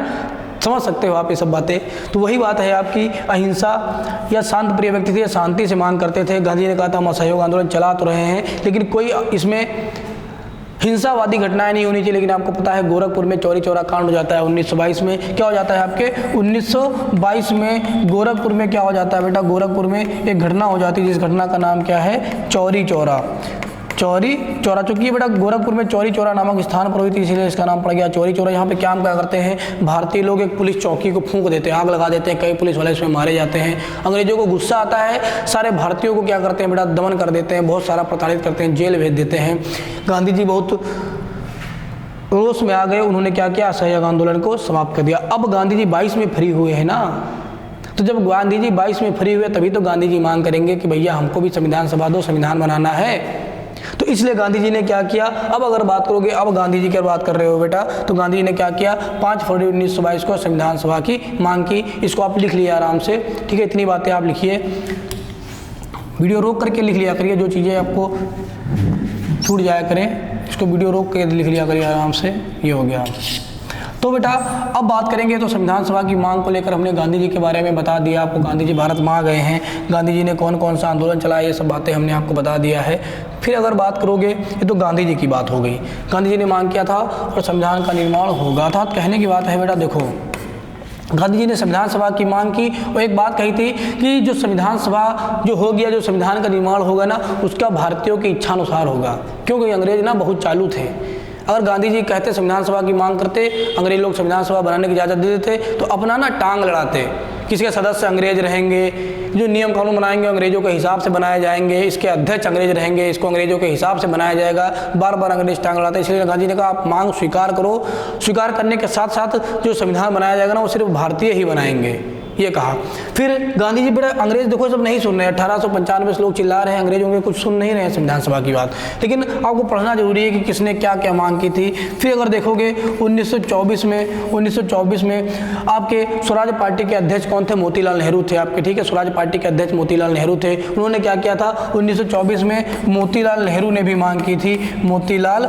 समझ सकते हो आप ये सब बातें। तो वही बात है आपकी, अहिंसा या शांत प्रिय व्यक्ति थे, शांति से मांग करते थे। गांधी जी ने कहा था हम असहयोग आंदोलन चला तो रहे हैं, लेकिन कोई इसमें हिंसावादी घटनाएं नहीं होनी चाहिए। लेकिन आपको पता है गोरखपुर में चौरी चौरा कांड हो जाता है 1922 में। क्या हो जाता है आपके 1922 में गोरखपुर में क्या हो जाता है बेटा, गोरखपुर में एक घटना हो जाती है, जिस घटना का नाम क्या है, चौरी चौरा। चौरी चौरा, चूंकि ये बेटा गोरखपुर में चौरी चौरा नामक स्थान पर हुई थी, इसीलिए इसका नाम पड़ गया चौरी चौरा। यहाँ पे क्या करते हैं भारतीय लोग, एक पुलिस चौकी को फूंक देते हैं, आग लगा देते हैं, कई पुलिस वाले इसमें मारे जाते हैं। अंग्रेजों को गुस्सा आता है, सारे भारतीयों को क्या करते हैं बेटा, दमन कर देते हैं, बहुत सारा प्रताड़ित करते हैं, जेल भेज देते हैं। गांधी जी बहुत रोष में आ गए, उन्होंने क्या किया, असहयोग आंदोलन को समाप्त कर दिया। अब गांधी जी 22 में फ्री हुए हैं ना, तो जब गांधी जी 22 में फ्री हुए तभी तो गांधी जी मांग करेंगे कि भैया हमको भी संविधान सभा दो, संविधान बनाना है। तो इसलिए गांधी जी ने क्या किया, अब अगर बात करोगे, अब गांधी जी की बात कर रहे हो बेटा, तो गांधी जी ने क्या किया, 5 फरवरी 1922 को संविधान सभा की मांग की। इसको आप लिख लिया आराम से, ठीक है, इतनी बातें आप लिखिए, वीडियो रोक करके लिख लिया करिए, जो चीज़ें आपको छूट जाया करें इसको वीडियो रोक के लिख लिया करिए आराम से। ये हो गया। तो बेटा अब बात करेंगे, तो संविधान सभा की मांग को लेकर हमने गांधी जी के बारे में बता दिया आपको, गांधी जी भारत में आ गए हैं, गांधी जी ने कौन कौन सा आंदोलन चलाया, ये सब बातें हमने आपको बता दिया है। फिर अगर बात करोगे, ये तो गांधी जी की बात हो गई, गांधी जी ने मांग किया था और संविधान का निर्माण होगा था। कहने की बात है बेटा, देखो गांधी जी ने संविधान सभा की मांग की और एक बात कही थी कि जो संविधान सभा जो हो गया, जो संविधान का निर्माण होगा ना, उसका भारतीयों की इच्छा अनुसार होगा, क्योंकि अंग्रेज ना बहुत चालू थे। अगर गांधी जी कहते संविधान सभा की मांग करते, अंग्रेज लोग संविधान सभा बनाने की इजाज़त दे देते, तो अपना ना टांग लड़ाते, किसके सदस्य अंग्रेज रहेंगे, जो नियम कानून बनाएंगे अंग्रेजों के हिसाब से बनाए जाएंगे, इसके अध्यक्ष अंग्रेज रहेंगे, इसको अंग्रेजों के हिसाब से बनाया जाएगा, बार बार अंग्रेज टांग लड़ाते। इसलिए गांधी जी ने कहा आप मांग स्वीकार करो, स्वीकार करने के साथ साथ जो संविधान बनाया जाएगा ना, वो सिर्फ भारतीय ही बनाएंगे, ये कहा। फिर गांधी जी बेटा, अंग्रेज देखो सब नहीं सुन रहे हैं, 1895 से लोग चिल्ला रहे हैं, अंग्रेजों के कुछ सुन नहीं रहे हैं संविधान सभा की बात, लेकिन आपको पढ़ना जरूरी है कि किसने क्या क्या मांग की थी। फिर अगर देखोगे 1924 में आपके स्वराज पार्टी के अध्यक्ष कौन थे, मोतीलाल नेहरू थे आपके, ठीक है, स्वराज पार्टी के अध्यक्ष मोतीलाल नेहरू थे। उन्होंने क्या किया था 1924 में, मोतीलाल नेहरू ने भी मांग की थी, मोतीलाल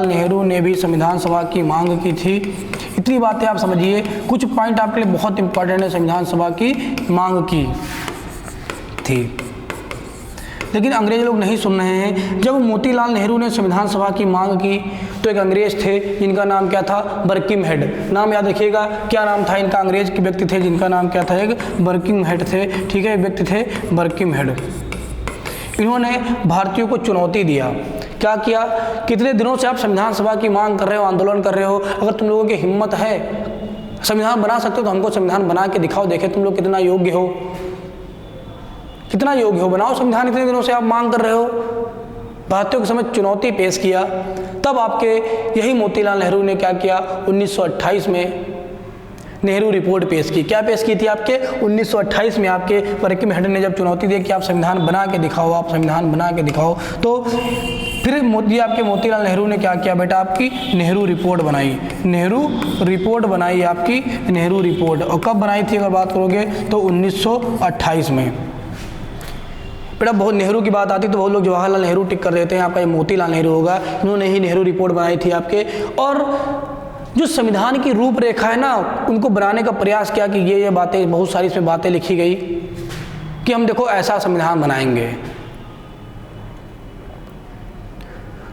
नेहरू ने भी संविधान सभा की मांग की थी। इतनी बातें आप समझिए, कुछ पॉइंट आपके लिए बहुत इंपॉर्टेंट है, संविधान सभा की मांग की थी। लेकिन अंग्रेज लोग नहीं सुन रहे हैं। जब मोतीलाल नेहरू ने संविधान सभा की मांग की तो एक अंग्रेज थे जिनका नाम क्या था, बर्किम हेड। नाम याद रखिएगा, क्या नाम था इनका, अंग्रेज के व्यक्ति थे जिनका नाम क्या था, एक बर्किम हेड थे। ठीक है, व्यक्ति थे बर्किम हेड। इन्होंने भारतीयों को चुनौती दिया। क्या किया, कितने दिनों से आप संविधान सभा की मांग कर रहे हो, आंदोलन कर रहे हो, अगर तुम लोगों की हिम्मत है, संविधान बना सकते हो तो हमको संविधान बना के दिखाओ, देखे तुम लोग कितना योग्य हो, कितना योग्य हो, बनाओ संविधान। इतने दिनों से आप मांग कर रहे हो। भारतीयों के समक्ष चुनौती पेश किया। तब आपके यही मोतीलाल नेहरू ने क्या किया, 1928 में नेहरू रिपोर्ट पेश की। क्या पेश की थी आपके 1928 में आपके बर्किम हेड ने जब चुनौती दी कि आप संविधान बना के दिखाओ, आप संविधान बना के दिखाओ, तो फिर मोदी आपके मोतीलाल नेहरू ने क्या किया बेटा, आपकी नेहरू रिपोर्ट बनाई। नेहरू रिपोर्ट बनाई आपकी, नेहरू रिपोर्ट। और कब बनाई थी अगर बात करोगे तो 1928 में। बेटा बहुत नेहरू की बात आती तो बहुत लोग जवाहरलाल नेहरू टिक कर देते हैं, आपका ये मोतीलाल नेहरू होगा। इन्होंने ही नेहरू रिपोर्ट बनाई थी आपके। और जो संविधान की रूपरेखा है ना, उनको बनाने का प्रयास किया कि ये बातें, बहुत सारी इसमें बातें लिखी गई कि हम देखो ऐसा संविधान बनाएंगे।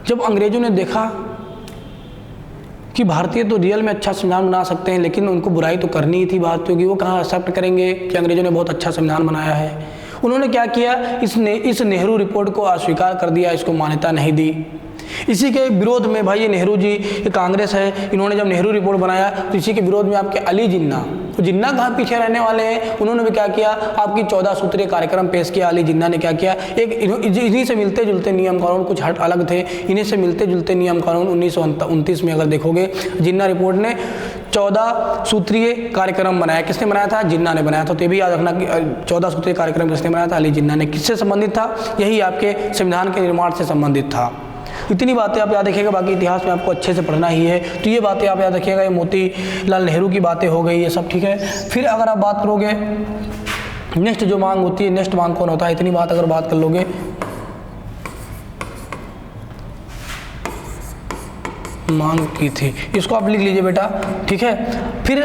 जब अंग्रेजों ने देखा कि भारतीय तो रियल में अच्छा संविधान बना सकते हैं, लेकिन उनको बुराई तो करनी ही थी भारतीयों की, वो कहाँ एक्सेप्ट करेंगे कि अंग्रेजों ने बहुत अच्छा संविधान बनाया है। उन्होंने क्या किया, इस नेहरू रिपोर्ट को अस्वीकार कर दिया, इसको मान्यता नहीं दी। इसी के विरोध में भाई ये नेहरू जी, ये कांग्रेस है, इन्होंने जब नेहरू रिपोर्ट बनाया तो इसी के विरोध में आपके अली जिन्ना, तो जिन्ना कहाँ पीछे रहने वाले हैं, उन्होंने भी क्या किया, आपकी 14 सूत्रीय कार्यक्रम पेश किया। अली जिन्ना ने क्या किया, एक इन्हीं से मिलते जुलते नियम कानून, कुछ हट अलग थे, इन्हीं से मिलते जुलते नियम कानून 1929 में अगर देखोगे जिन्ना रिपोर्ट ने 14 सूत्रीय कार्यक्रम बनाया। किसने बनाया था, जिन्ना ने बनाया था। तो ये भी याद रखना कि 14 सूत्रीय कार्यक्रम किसने बनाया था, अली जिन्ना ने। किससे संबंधित था, यही आपके संविधान के निर्माण से संबंधित था। इतनी बातें आप याद रखिएगा, बाकी इतिहास में आपको अच्छे से पढ़ना ही है। तो ये बातें आप याद रखिएगा, ये मोतीलाल नेहरू की बातें हो गई, ये सब ठीक है। फिर अगर आप बात करोगे नेक्स्ट जो मांग होती है, नेक्स्ट मांग कौन होता है, इतनी बात अगर बात कर लोगे, मांग की थी, इसको आप लिख लीजिए बेटा, ठीक है। फिर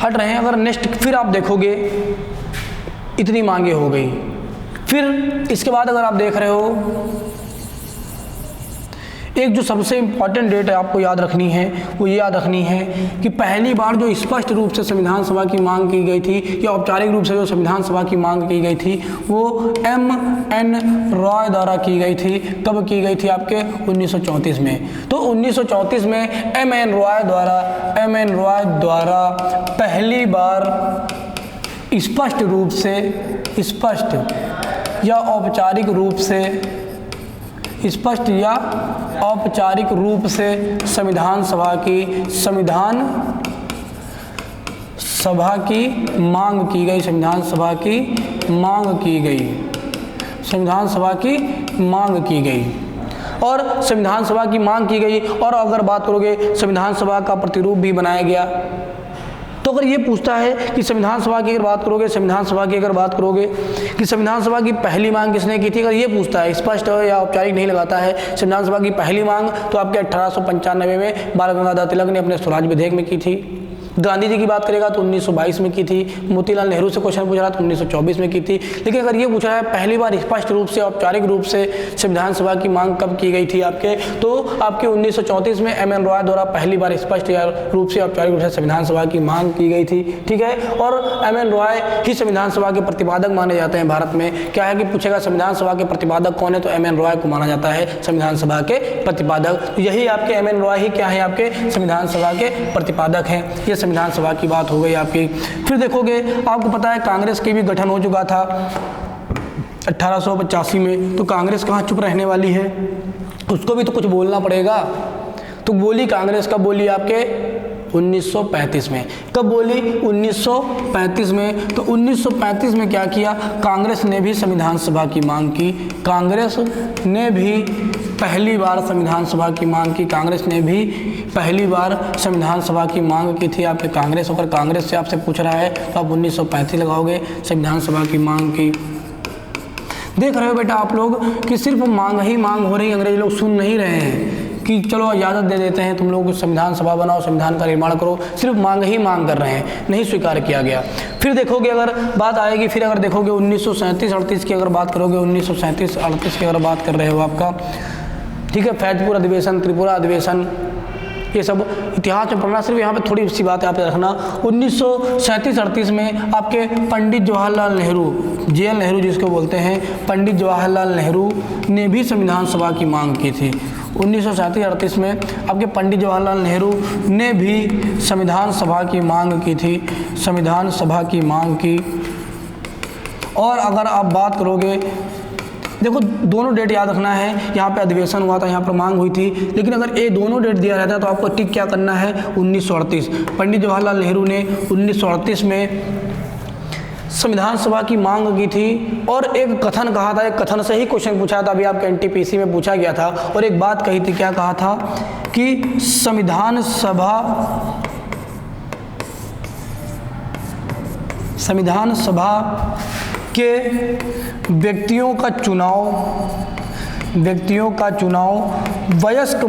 हट रहे हैं, अगर नेक्स्ट फिर आप देखोगे इतनी मांगे हो गई। फिर इसके बाद अगर आप देख रहे हो, एक जो सबसे इम्पॉर्टेंट डेट है आपको याद रखनी है, वो ये याद रखनी है कि पहली बार जो स्पष्ट रूप से संविधान सभा की मांग की गई थी, या औपचारिक रूप से जो संविधान सभा की मांग की गई थी, वो M.N. रॉय द्वारा की गई थी। कब की गई थी, आपके 1934 में। तो 1934 में M.N. रॉय द्वारा पहली बार स्पष्ट रूप से, स्पष्ट या औपचारिक रूप से, स्पष्ट या औपचारिक रूप से संविधान सभा की मांग की गई, संविधान सभा की मांग की गई। और संविधान सभा की मांग की गई। और अगर बात करोगे संविधान सभा का प्रतिरूप भी बनाया गया। तो अगर ये पूछता है कि संविधान सभा की अगर बात करोगे, कि संविधान सभा की पहली मांग किसने की थी, अगर ये पूछता है, स्पष्ट या औपचारिक नहीं लगाता है, संविधान सभा की पहली मांग तो आपके 1895 में बाल गंगाधर तिलक ने अपने स्वराज विधेयक में की थी। गांधी जी की बात करेगा तो 1922 में की थी। मोतीलाल नेहरू से क्वेश्चन पूछ रहा तो 1924 में की थी। लेकिन अगर ये पूछ रहा है पहली बार स्पष्ट रूप से, औपचारिक रूप से संविधान सभा की मांग कब की गई थी आपके, तो आपके 1934 में M.N. रॉय द्वारा पहली बार स्पष्ट रूप से, औपचारिक रूप से संविधान सभा की मांग की गई थी, ठीक है। और M.N. रॉय ही संविधान सभा के प्रतिपादक माने जाते हैं भारत में। क्या है कि पूछेगा संविधान सभा के प्रतिपादक कौन है, तो M.N. रॉय को माना जाता है संविधान सभा के प्रतिपादक। यही आपके M.N. रॉय ही क्या है, आपके संविधान सभा के प्रतिपादक हैं। ये संविधान सभा की बात हो गई आपकी। फिर देखोगे आपको पता है कांग्रेस की भी गठन हो चुका था 1885 में। तो कांग्रेस कहाँ चुप रहने वाली है, उसको भी तो कुछ बोलना पड़ेगा। तो बोली कांग्रेस कब बोली, आपके 1935 में। कब बोली, 1935 में। तो 1935 में क्या किया, कांग्रेस ने भी संविधान सभा की मांग की। कांग्रेस ने भी पहली बार संविधान सभा की मांग की। कांग्रेस ने भी पहली बार संविधान सभा की मांग की थी आपके कांग्रेस। अगर कांग्रेस से आपसे पूछ रहा है तो आप 1935 लगाओगे, संविधान सभा की मांग की। देख रहे हो बेटा आप लोग कि सिर्फ मांग ही मांग हो रही, अंग्रेज लोग सुन नहीं रहे हैं कि चलो इजाज़त दे देते हैं, तुम लोग संविधान सभा बनाओ, संविधान का निर्माण करो, सिर्फ मांग ही मांग कर रहे हैं, नहीं स्वीकार किया गया। फिर देखोगे अगर बात आएगी, फिर अगर देखोगे 1937-38 की अगर बात करोगे, 1937-38 की अगर बात कर रहे हो आपका, ठीक है, फैजपुर अधिवेशन, त्रिपुरा अधिवेशन, ये सब इतिहास में पढ़ना, सिर्फ यहाँ पे थोड़ी सी बात यहाँ पे रखना। 1937-38 में आपके पंडित जवाहरलाल नेहरू, JL नेहरू जिसको बोलते हैं, पंडित जवाहरलाल नेहरू ने भी संविधान सभा की मांग की थी। 1937-38 में आपके पंडित जवाहरलाल नेहरू ने भी संविधान सभा की मांग की थी, संविधान सभा की मांग की। और अगर आप बात करोगे, देखो दोनों डेट याद रखना है, यहाँ पे अधिवेशन हुआ था, यहाँ पर मांग हुई थी, लेकिन अगर ये दोनों डेट दिया रहता है तो आपको टिक क्या करना है, 1938। पंडित जवाहरलाल नेहरू ने 1938 में संविधान सभा की मांग की थी और एक कथन कहा था, एक कथन से ही क्वेश्चन पूछा था, अभी आपके NTPC में पूछा गया था, और एक बात कही थी, क्या कहा था कि संविधान सभा के व्यक्तियों का चुनाव वयस्क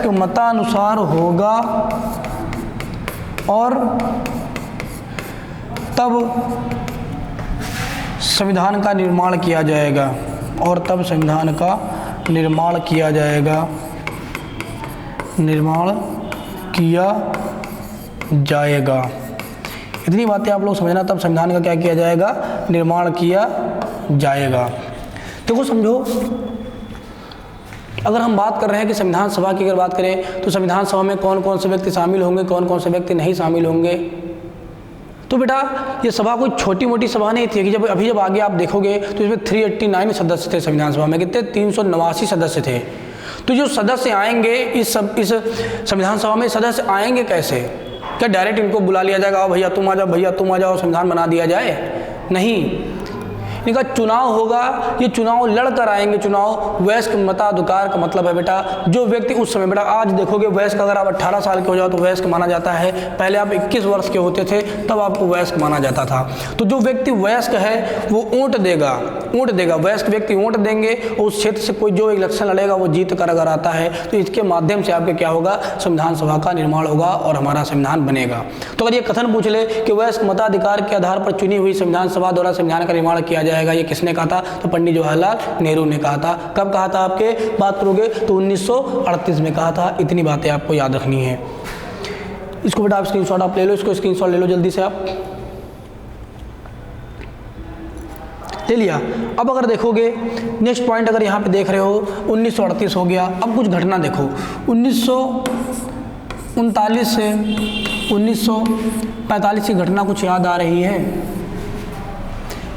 मतानुसार होगा और तब संविधान का निर्माण किया जाएगा। इतनी बातें आप लोग समझना, तब संविधान का क्या किया जाएगा, निर्माण किया जाएगा। देखो समझो, अगर हम बात कर रहे हैं कि संविधान सभा की अगर बात करें तो संविधान सभा में कौन कौन से व्यक्ति शामिल होंगे, कौन कौन से व्यक्ति नहीं शामिल होंगे। तो बेटा ये सभा कोई छोटी मोटी सभा नहीं थी कि जब आगे आप देखोगे तो इसमें 389 सदस्य थे संविधान सभा में, कितने 389 सदस्य थे। तो जो सदस्य आएंगे इस संविधान सभा में, सदस्य आएंगे कैसे? क्या डायरेक्ट इनको बुला लिया जाएगा, आओ भैया तुम आ जाओ, भैया तुम आ जाओ, संविधान बना दिया जाए? नहीं, इनका चुनाव होगा, ये चुनाव लड़कर आएंगे। चुनाव वयस्क मताधिकार का मतलब है बेटा, जो व्यक्ति उस समय, बेटा आज देखोगे वयस्क, अगर आप 18 साल के हो जाओ तो वयस्क माना जाता है, पहले आप 21 वर्ष के होते थे तब आपको वयस्क माना जाता था। तो जो व्यक्ति वयस्क है वो वोट देगा, वयस्क व्यक्ति वोट देंगे, और उस क्षेत्र से कोई जो इलेक्शन लड़ेगा वो जीत कर अगर आता है तो इसके माध्यम से आपके क्या होगा, संविधान सभा का निर्माण होगा और हमारा संविधान बनेगा। तो अगर ये कथन पूछ ले कि वयस्क मताधिकार के आधार पर चुनी हुई संविधान सभा द्वारा संविधान का निर्माण किया जाएगा, ये किसने कहा था? तो पंडित जवाहरलाल नेहरू ने कहा था। कब कहा था आपके बात करोगे तो 1938 में कहा था। इतनी बातें आपको याद रखनी है। इसको बेटा आप स्क्रीनशॉट आप ले लो, इसको स्क्रीनशॉट ले लो जल्दी से, आप ले लिया। अब अगर देखोगे नेक्स्ट पॉइंट, अगर यहाँ पे देख रहे हो 1938 हो गया। अब कुछ घटना देखो, 1939 से 1945 की घटना कुछ याद आ रही है?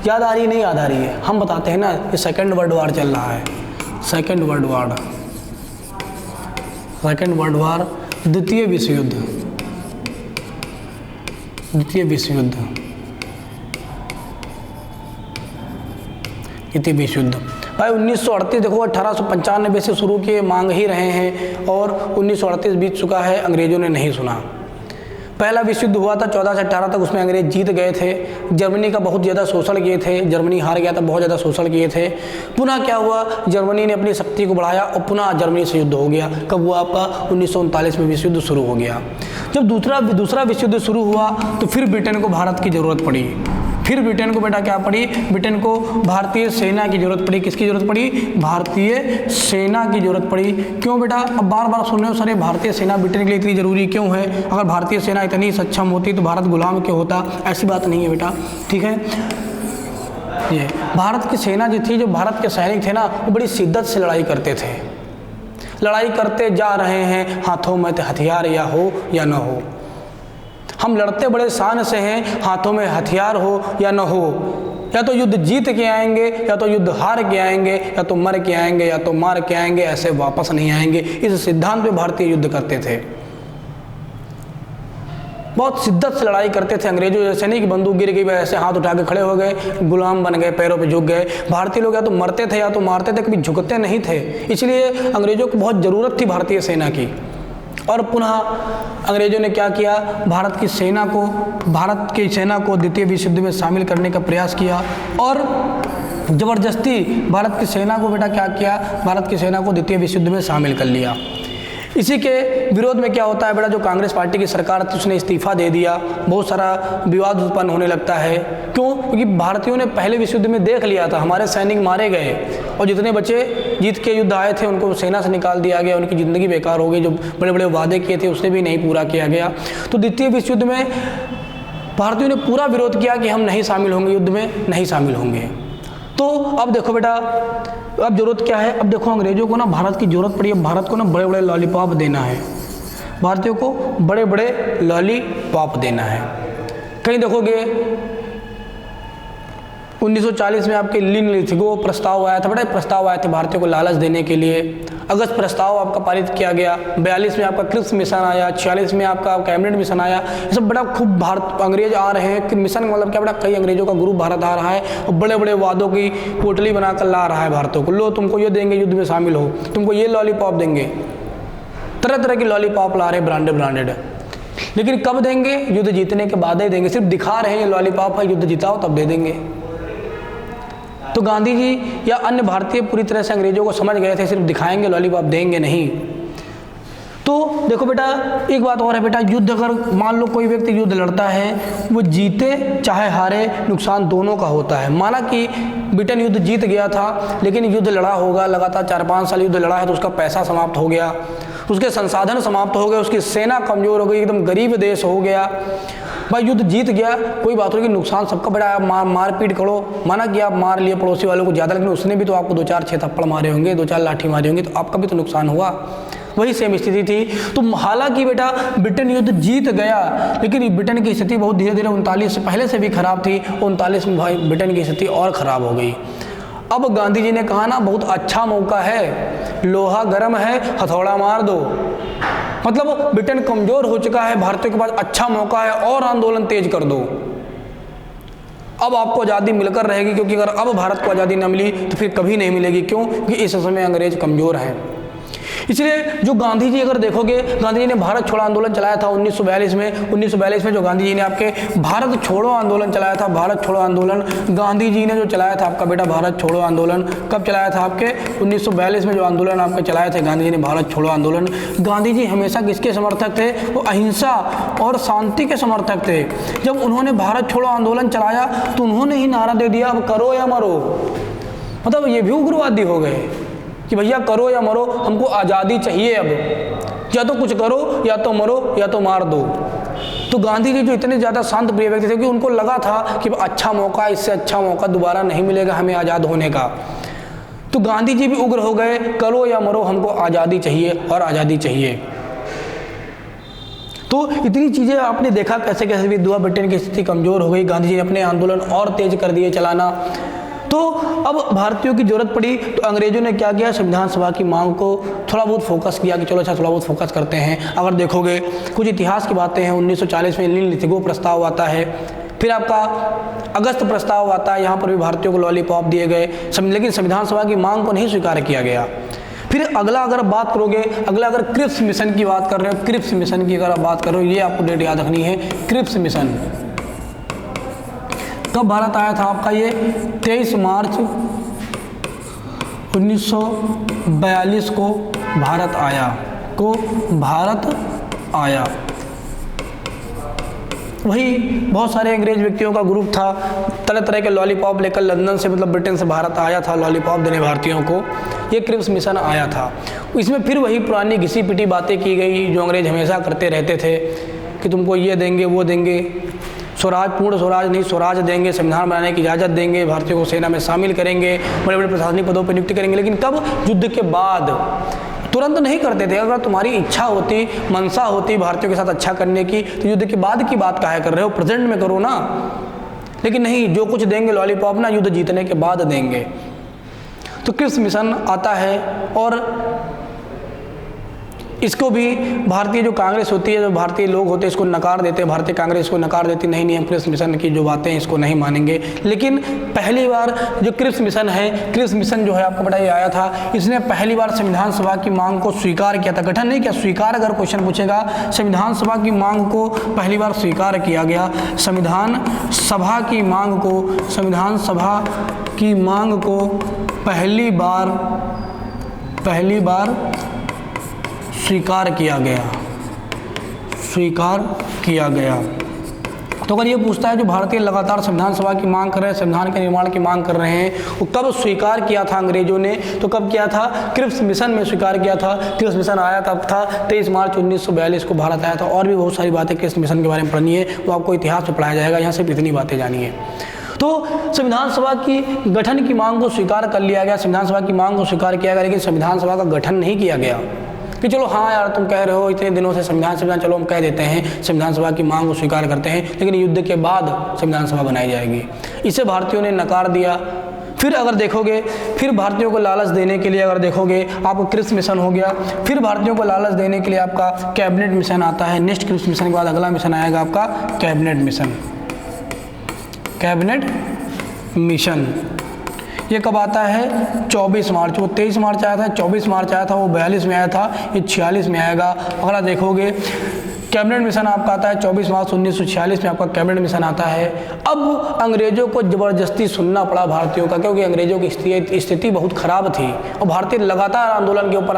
याद आ रही नहीं याद आ रही है? हम बताते हैं ना, ये सेकेंड वर्ल्ड वार चल रहा है, सेकेंड वर्ल्ड वार, द्वितीय विश्व युद्ध, द्वितीय विश्व युद्ध भाई 1938 देखो, 1895 से शुरू किए, मांग ही रहे हैं और 1938 बीत चुका है, अंग्रेजों ने नहीं सुना। पहला विश्व युद्ध हुआ था 14 से 18 तक, उसमें अंग्रेज जीत गए थे, जर्मनी का बहुत ज़्यादा शोषण किए थे, जर्मनी हार गया था, बहुत ज़्यादा शोषण किए थे। पुनः क्या हुआ, जर्मनी ने अपनी शक्ति को बढ़ाया और पुनः जर्मनी से युद्ध हो गया। कब हुआ आपका? 1939 में विश्व युद्ध शुरू हो गया। जब दूसरा विश्व युद्ध शुरू हुआ तो फिर ब्रिटेन को भारत की ज़रूरत पड़ी, फिर ब्रिटेन को बेटा क्या पड़ी, ब्रिटेन को भारतीय सेना की जरूरत पड़ी। किसकी जरूरत पड़ी? भारतीय सेना की जरूरत पड़ी। क्यों बेटा? अब बार बार सुन रहे हो सारे, भारतीय सेना ब्रिटेन के लिए इतनी जरूरी क्यों है? अगर भारतीय सेना इतनी सक्षम होती तो भारत गुलाम क्यों होता? ऐसी बात नहीं है बेटा, ठीक है। ये भारत की सेना जो थी, जो भारत के सैनिक थे ना, वो बड़ी शिद्दत से लड़ाई करते थे, लड़ाई करते जा रहे हैं, हाथों में हथियार या हो या न हो। हम लड़ते बड़े शान से हैं, हाथों में हथियार हो या न हो, या तो युद्ध जीत के आएंगे या तो युद्ध हार के आएंगे, या तो मर के आएंगे या तो मार के आएंगे, ऐसे वापस नहीं आएंगे। इस सिद्धांत पे भारतीय युद्ध करते थे, बहुत शिद्दत से लड़ाई करते थे। अंग्रेजों जैसे नहीं कि बंदूक गिर गई ऐसे हाथ उठा के खड़े हो गए, गुलाम बन गए, पैरों पे झुक गए। भारतीय लोग या तो मरते थे या तो मारते थे, कभी झुकते नहीं थे। इसलिए अंग्रेजों को बहुत ज़रूरत थी भारतीय सेना की। और पुनः अंग्रेजों ने क्या किया, भारत की सेना को द्वितीय विश्व युद्ध में शामिल करने का प्रयास किया और ज़बरदस्ती भारत की सेना को बेटा क्या किया, भारत की सेना को द्वितीय विश्व युद्ध में शामिल कर लिया। इसी के विरोध में क्या होता है बेटा, जो कांग्रेस पार्टी की सरकार थी उसने इस्तीफा दे दिया, बहुत सारा विवाद उत्पन्न होने लगता है। क्यों? क्योंकि भारतीयों ने पहले विश्व युद्ध में देख लिया था, हमारे सैनिक मारे गए और जितने बच्चे जीत के युद्ध आए थे उनको सेना से निकाल दिया गया, उनकी ज़िंदगी बेकार हो गई, जो बड़े बड़े वादे किए थे उसने भी नहीं पूरा किया गया। तो द्वितीय विश्व युद्ध में भारतीयों ने पूरा विरोध किया कि हम नहीं शामिल होंगे, युद्ध में नहीं शामिल होंगे। तो अब देखो बेटा, अब जरूरत क्या है, अब देखो अंग्रेजों को ना भारत की जरूरत पड़ी, अब भारत को ना बड़े बड़े लॉलीपॉप देना है, भारतीयों को बड़े बड़े लॉलीपॉप देना है। कहीं देखोगे 1940 में आपके लिन-लिथिगो प्रस्ताव आया था, बड़ा प्रस्ताव आए थे भारतीयों को लालच देने के लिए। अगस्त प्रस्ताव आपका पारित किया गया। 42 में आपका क्रिप्स मिशन आया, 46 में आपका कैबिनेट मिशन आया। ये सब बड़ा खूब भारत अंग्रेज आ रहे हैं कि मिशन मतलब क्या, बड़ा कई अंग्रेजों का ग्रुप भारत आ रहा है और बड़े बड़े वादों की पोटली बनाकर ला रहा है भारतों को। लो तुमको ये देंगे, युद्ध में शामिल हो, तुमको ये लॉलीपॉप देंगे, तरह तरह की लॉलीपॉप ला रहे ब्रांडेड। लेकिन कब देंगे? युद्ध जीतने के बाद ही देंगे। सिर्फ दिखा रहे हैं ये लॉलीपॉप है, युद्ध जिताओ तब दे देंगे। तो गांधी जी या अन्य भारतीय पूरी तरह से अंग्रेजों को समझ गए थे, सिर्फ दिखाएंगे लॉलीपॉप, देंगे नहीं। तो देखो बेटा, एक बात और है बेटा, युद्ध अगर मान लो कोई व्यक्ति युद्ध लड़ता है, वो जीते चाहे हारे, नुकसान दोनों का होता है। माना कि ब्रिटेन युद्ध जीत गया था, लेकिन युद्ध लड़ा होगा, लगातार 4-5 साल युद्ध लड़ा है, तो उसका पैसा समाप्त हो गया, उसके संसाधन समाप्त हो गए, उसकी सेना कमज़ोर हो गई, एकदम गरीब देश हो गया। भाई युद्ध जीत गया, कोई बात नहीं, नुकसान सबका बड़ा। आप मारपीट करो, माना कि आप मार लिए पड़ोसी वालों को ज़्यादा, लेकिन उसने भी तो आपको 2-4-6 थप्पड़ मारे होंगे, 2-4 लाठी मारी होंगी, तो आपका भी तो नुकसान हुआ। वही सेम स्थिति थी। तो हालांकि बेटा ब्रिटेन युद्ध जीत गया, लेकिन ब्रिटेन की स्थिति बहुत धीरे धीरे 39 से पहले से भी खराब थी, 39 में भाई ब्रिटेन की स्थिति और ख़राब हो गई। अब गांधी जी ने कहा ना, बहुत अच्छा मौका है, लोहा गर्म है, हथौड़ा मार दो। मतलब ब्रिटेन कमज़ोर हो चुका है, भारतीयों के पास अच्छा मौका है, और आंदोलन तेज कर दो। अब आपको आज़ादी मिलकर रहेगी, क्योंकि अगर अब भारत को आज़ादी न मिली तो फिर कभी नहीं मिलेगी। क्यों? क्योंकि इस समय अंग्रेज कमज़ोर हैं। इसलिए जो गांधी जी अगर देखोगे, गांधी जी ने भारत छोड़ो आंदोलन चलाया था 1942 में। 1942 में जो गांधी जी ने आपके भारत छोड़ो आंदोलन चलाया था, भारत छोड़ो आंदोलन गांधी जी ने जो चलाया था आपका बेटा, भारत छोड़ो आंदोलन कब चलाया था आपके 1942 में जो आंदोलन आपके चलाए थे गांधी जी ने, भारत छोड़ो आंदोलन। गांधी जी हमेशा किसके समर्थक थे? वो अहिंसा और शांति के समर्थक थे। जब उन्होंने भारत छोड़ो आंदोलन चलाया तो उन्होंने ही नारा दे दिया, अब करो या मरो। मतलब ये भी उग्रवादी हो गए कि भैया करो या मरो, हमको आज़ादी चाहिए, अब या तो कुछ करो या तो मरो या तो मार दो। तो गांधी जी जो इतने ज़्यादा शांत प्रिय व्यक्ति थे कि उनको लगा था कि अच्छा मौका, इससे अच्छा मौका दोबारा नहीं मिलेगा हमें आज़ाद होने का। तो गांधी जी भी उग्र हो गए, करो या मरो, हमको आज़ादी चाहिए और आज़ादी चाहिए। तो इतनी चीज़ें आपने देखा कैसे कैसे भी दुआ ब्रिटेन की स्थिति कमज़ोर हो गई, गांधी जी ने अपने आंदोलन और तेज कर दिए चलाना। तो अब भारतीयों की जरूरत पड़ी तो अंग्रेजों ने क्या किया, संविधान सभा की मांग को थोड़ा बहुत फोकस किया कि चलो अच्छा थोड़ा बहुत फोकस करते हैं। अगर देखोगे कुछ इतिहास की बातें हैं, 1940 में लिन-लिथिगो प्रस्ताव आता है, फिर आपका अगस्त प्रस्ताव आता है, यहाँ पर भी भारतीयों को लॉलीपॉप दिए गए, लेकिन संविधान सभा की मांग को नहीं स्वीकार किया गया। फिर अगला अगर बात करोगे, अगला अगर क्रिप्स मिशन की बात कर रहे हो, क्रिप्स मिशन की अगर आप बात कर रहे हो, ये आपको डेट याद रखनी है। क्रिप्स मिशन कब भारत आया था आपका? ये 23 मार्च 1942 को भारत आया। वही बहुत सारे अंग्रेज व्यक्तियों का ग्रुप था, तरह तरह के लॉलीपॉप लेकर लंदन से, मतलब ब्रिटेन से भारत आया था लॉलीपॉप देने भारतीयों को। ये क्रिप्स मिशन आया था। इसमें फिर वही पुरानी घिसी पिटी बातें की गई जो अंग्रेज हमेशा करते रहते थे कि तुमको ये देंगे वो देंगे, स्वराज, पूर्ण स्वराज नहीं, स्वराज देंगे, संविधान बनाने की इजाज़त देंगे, भारतीयों को सेना में शामिल करेंगे, बड़े बड़े प्रशासनिक पदों पर नियुक्ति करेंगे। लेकिन कब? युद्ध के बाद। तुरंत नहीं करते थे। अगर तुम्हारी इच्छा होती, मनसा होती भारतीयों के साथ अच्छा करने की, तो युद्ध के बाद की बात काहे कर रहे हो, प्रेजेंट में करो ना। लेकिन नहीं, जो कुछ देंगे लॉलीपॉप ना, युद्ध जीतने के बाद देंगे। तो क्रिप्स मिशन आता है और इसको भी भारतीय जो कांग्रेस होती है, जो भारतीय लोग होते हैं, इसको नकार देते हैं, भारतीय कांग्रेस को नकार देती नहीं, नहीं हम क्रिप्स मिशन की जो बातें हैं इसको नहीं मानेंगे। लेकिन पहली बार जो क्रिप्स मिशन है, क्रिप्स मिशन जो है आपको पता ही आया था, इसने पहली बार संविधान सभा की मांग को स्वीकार किया था, गठन नहीं किया, स्वीकार अगर क्वेश्चन पूछेगा, संविधान सभा की मांग को पहली बार स्वीकार किया गया। संविधान सभा की मांग को, संविधान सभा की मांग को पहली बार स्वीकार किया गया, स्वीकार किया गया। तो अगर ये पूछता है जो भारतीय लगातार संविधान सभा की मांग कर रहे हैं, संविधान के निर्माण की मांग कर रहे हैं, वो कब स्वीकार किया था अंग्रेजों ने, तो कब किया था, क्रिप्स मिशन में स्वीकार किया था। क्रिप्स मिशन आया कब था, 23 मार्च 1942 को भारत आया था। और भी बहुत सारी बातें क्रिप्स मिशन के बारे में पढ़नी है, वो आपको इतिहास में पढ़ाया जाएगा, यहाँ सिर्फ इतनी बातें जानिए। तो संविधान सभा की गठन की मांग को स्वीकार कर लिया गया, संविधान सभा की मांग को स्वीकार किया गया, लेकिन संविधान सभा का गठन नहीं किया गया कि चलो हाँ यार तुम कह रहे हो इतने दिनों से संविधान, चलो हम कह देते हैं संविधान सभा की मांग को स्वीकार करते हैं, लेकिन युद्ध के बाद संविधान सभा बनाई जाएगी। इसे भारतीयों ने नकार दिया। फिर अगर देखोगे, फिर भारतीयों को लालच देने के लिए अगर देखोगे, आपको क्रिप्स मिशन हो गया, फिर भारतीयों को लालच देने के लिए आपका कैबिनेट मिशन आता है। नेक्स्ट क्रिप्स मिशन के बाद अगला मिशन आएगा आपका कैबिनेट मिशन। कैबिनेट मिशन ये कब आता है, 24 मार्च, वो 23 मार्च आया था, 24 मार्च आया था, वो 42 में आया था, ये 46 में आएगा। अगर आप देखोगे कैबिनेट मिशन आपका आता है 24 मार्च 1946 में आपका कैबिनेट मिशन आता है। अब अंग्रेजों को ज़बरदस्ती सुनना पड़ा भारतीयों का, क्योंकि अंग्रेजों की स्थिति बहुत ख़राब थी और भारतीय लगातार आंदोलन के ऊपर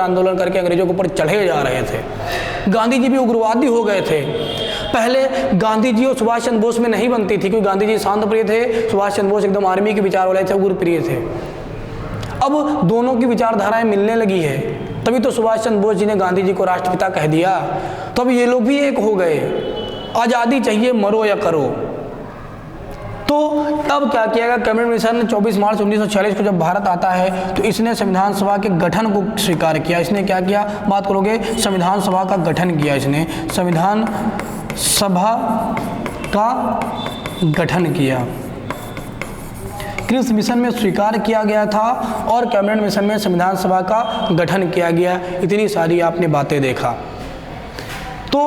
आंदोलन करके अंग्रेजों के ऊपर चढ़े जा रहे थे। गांधी जी भी उग्रवादी हो गए थे। पहले गांधी जी और सुभाष चंद्र बोस में नहीं बनती थी, क्योंकि गांधी जी शांत प्रिय थे, सुभाष चंद्र बोस एकदम आर्मी के विचार वाले थे, उग्र प्रिय थे। अब दोनों की विचारधाराएं मिलने लगी है, तभी तो सुभाष चंद्र बोस जी ने गांधी जी को राष्ट्रपिता कह दिया। तो अब ये लोग भी एक हो गए, आज़ादी चाहिए मरो या करो। तो तब क्या किया गया, कैबिनेट मिशन 24 मार्च 1946 को जब भारत आता है तो इसने संविधान सभा के गठन को स्वीकार किया। इसने क्या किया, बात करोगे, संविधान सभा का गठन किया, इसने संविधान सभा का गठन किया। क्रिप्स मिशन में स्वीकार किया गया था और कैबिनेट मिशन में संविधान सभा का गठन किया गया। इतनी सारी आपने बातें देखा। तो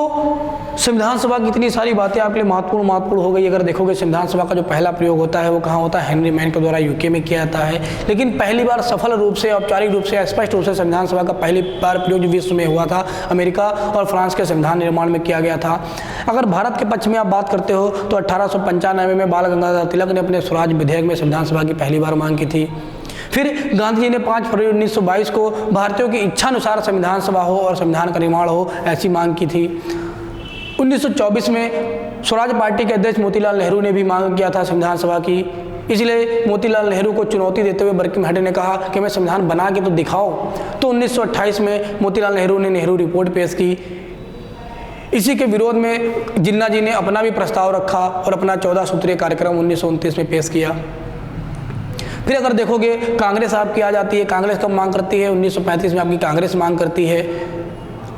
संविधान सभा की इतनी सारी बातें आपके लिए महत्वपूर्ण हो गई। अगर देखोगे संविधान सभा का जो पहला प्रयोग होता है वो कहाँ होता है, हेनरी मैन के द्वारा यूके में किया जाता है। लेकिन पहली बार सफल रूप से, औपचारिक रूप से, स्पष्ट रूप से संविधान सभा का पहली बार प्रयोग विश्व में हुआ था, अमेरिका और फ्रांस के संविधान निर्माण में किया गया था। अगर भारत के पक्ष में आप बात करते हो तो 1895 में बाल गंगाधर तिलक ने अपने स्वराज विधेयक में संविधान सभा की पहली बार मांग की थी। फिर गांधी जी ने 5 फरवरी 1922 को भारतीयों की इच्छानुसार संविधान सभा हो और संविधान का निर्माण हो, ऐसी मांग की थी। 1924 में स्वराज पार्टी के अध्यक्ष मोतीलाल नेहरू ने भी मांग किया था संविधान सभा की। इसलिए मोतीलाल नेहरू को चुनौती देते हुए बंकिम हड्डा ने कहा कि मैं संविधान बना के तो दिखाओ। तो 1928 में मोतीलाल नेहरू ने नेहरू रिपोर्ट पेश की। इसी के विरोध में जिन्ना जी ने अपना भी प्रस्ताव रखा और अपना 14 सूत्रीय कार्यक्रम 1929 में पेश किया। फिर अगर देखोगे कांग्रेस आपकी आ जाती है। कांग्रेस कब मांग करती है, 1935 में आपकी कांग्रेस मांग करती है।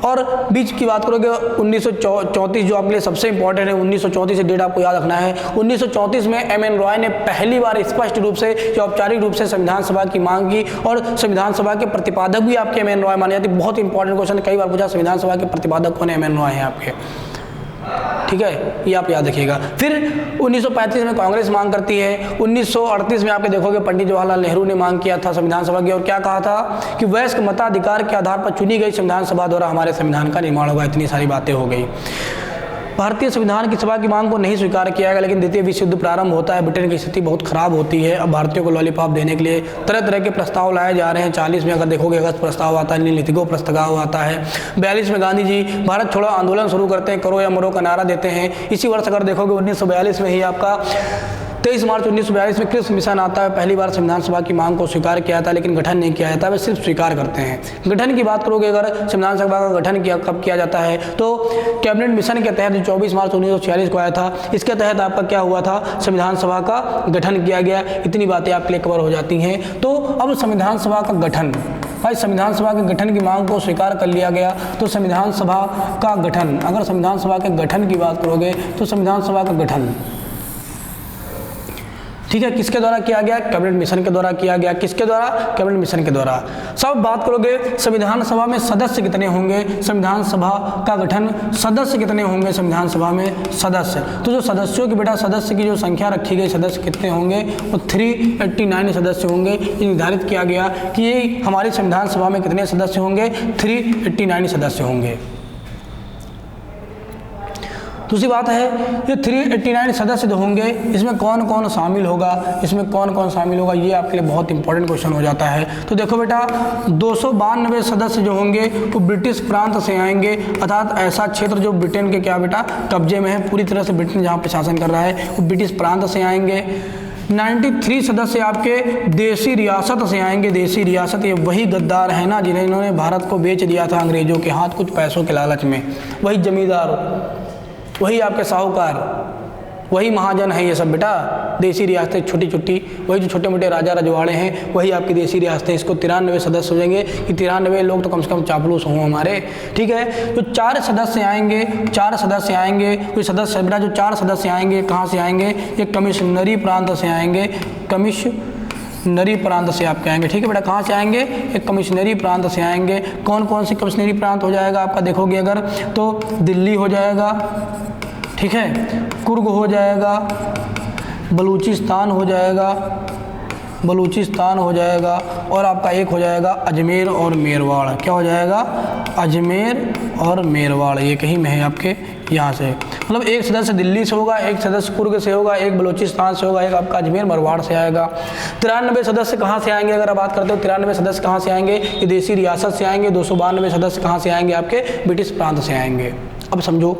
और बीच की बात करोगे 1934 जो आपके लिए सबसे इंपॉर्टेंट है, 1934 से डेट आपको याद रखना है। 1934 में एम.एन. रॉय ने पहली बार स्पष्ट रूप से या औपचारिक रूप से संविधान सभा की मांग की और संविधान सभा के प्रतिपादक भी आपके एम.एन. रॉय माने जाते हैं। बहुत इंपॉर्टेंट क्वेश्चन, कई बार पूछा संविधान सभा के प्रतिपादक कौन है, एम.एन. रॉय हैं आपके, ठीक है, ये आप याद रखिएगा। फिर 1935 में कांग्रेस मांग करती है। 1938 में आपके देखोगे पंडित जवाहरलाल नेहरू ने मांग किया था संविधान सभा की, और क्या कहा था कि वयस्क मताधिकार के आधार पर चुनी गई संविधान सभा द्वारा हमारे संविधान का निर्माण होगा। इतनी सारी बातें हो गई। भारतीय संविधान की सभा की मांग को नहीं स्वीकार किया गया। लेकिन द्वितीय विश्व युद्ध प्रारंभ होता है, ब्रिटेन की स्थिति बहुत खराब होती है। अब भारतीयों को लॉलीपॉप देने के लिए तरह तरह के प्रस्ताव लाए जा रहे हैं। 40 में अगर देखोगे अगस्त प्रस्ताव आता है, नीतिगो प्रस्ताव आता है। 42 में गांधी जी भारत छोड़ो आंदोलन शुरू करते हैं, करो या मरो का नारा देते हैं। इसी वर्ष अगर देखोगे 1942 में ही आपका 23 मार्च 1942 में क्रिप्स मिशन आता है। पहली बार संविधान सभा की मांग को स्वीकार किया जाता है, लेकिन गठन नहीं किया जाता, वे सिर्फ स्वीकार करते हैं। गठन की बात करोगे अगर संविधान सभा का गठन कब किया जाता है, तो कैबिनेट मिशन के तहत 24 मार्च 1946 को आया था। इसके तहत आपका क्या हुआ था, संविधान सभा का गठन किया गया। इतनी बातें आपके लिए कवर हो जाती हैं। तो अब संविधान सभा का गठन, भाई संविधान सभा के गठन की मांग को स्वीकार कर लिया गया। तो संविधान सभा का गठन, अगर संविधान सभा के गठन की बात करोगे तो संविधान सभा का गठन ठीक है, किसके द्वारा किया गया? कैबिनेट मिशन के द्वारा किया गया। किसके द्वारा? कैबिनेट मिशन के द्वारा। सब बात करोगे संविधान सभा में सदस्य कितने होंगे, संविधान सभा का गठन, सदस्य कितने होंगे संविधान सभा में सदस्य। तो जो सदस्यों की बेटा सदस्य की जो संख्या रखी गई, सदस्य कितने होंगे? वो 389 सदस्य होंगे। ये निर्धारित किया गया कि ये हमारी संविधान सभा में कितने सदस्य होंगे? 389 सदस्य होंगे। दूसरी बात है ये 389 सदस्य जो होंगे, इसमें कौन कौन शामिल होगा, इसमें कौन कौन शामिल होगा, ये आपके लिए बहुत इंपॉर्टेंट क्वेश्चन हो जाता है। तो देखो बेटा 292 सदस्य जो होंगे वो ब्रिटिश प्रांत से आएंगे, अर्थात ऐसा क्षेत्र जो ब्रिटेन के क्या बेटा कब्जे में है, पूरी तरह से ब्रिटेन जहाँ पे शासन कर रहा है वो ब्रिटिश प्रांत से आएंगे। 93 सदस्य आपके देसी रियासत से आएंगे। देसी रियासत ये वही गद्दार है ना जिन्होंने भारत को बेच दिया था अंग्रेजों के हाथ कुछ पैसों के लालच में, वही जमींदार, वही आपके साहूकार, वही महाजन है ये सब बेटा। देसी रियासतें छोटी छोटी, वही जो छोटे मोटे राजा रजवाड़े हैं वही आपकी देसी रियासतें। इसको 93 सदस्य हो जाएंगे कि 93 लोग तो कम से कम चापलूस हों हमारे, ठीक है। जो 4 सदस्य आएंगे, 4 सदस्य आएंगे, कोई सदस्य बेटा जो 4 सदस्य आएंगे कहाँ से आएंगे? ये कमिश्नरी प्रांत से आएंगे, कमिश्नरी प्रांत से आपके आएंगे, ठीक है बेटा। कहाँ से आएंगे? एक कमिश्नरी प्रांत से आएंगे। कौन कौन सी कमिश्नरी प्रांत हो जाएगा आपका देखोगे अगर तो दिल्ली हो जाएगा, ठीक है, कुर्ग हो जाएगा, बलूचिस्तान हो जाएगा, बलूचिस्तान हो जाएगा, और आपका एक हो जाएगा अजमेर और मेरवाड़। क्या हो जाएगा? अजमेर और मेरवाड़, ये कहीं में है आपके यहाँ से। मतलब एक सदस्य दिल्ली से होगा, एक सदस्य कुर्ग से होगा, एक बलूचिस्तान से होगा, एक आपका अजमेर मेरवाड़ से आएगा। 93 सदस्य कहाँ से आएंगे अगर आप बात करते हो? 93 सदस्य कहाँ से आएंगे? ये देसी रियासत से आएंगे। 292 सदस्य कहाँ से आएंगे? आपके ब्रिटिश प्रांत से आएंगे। अब समझो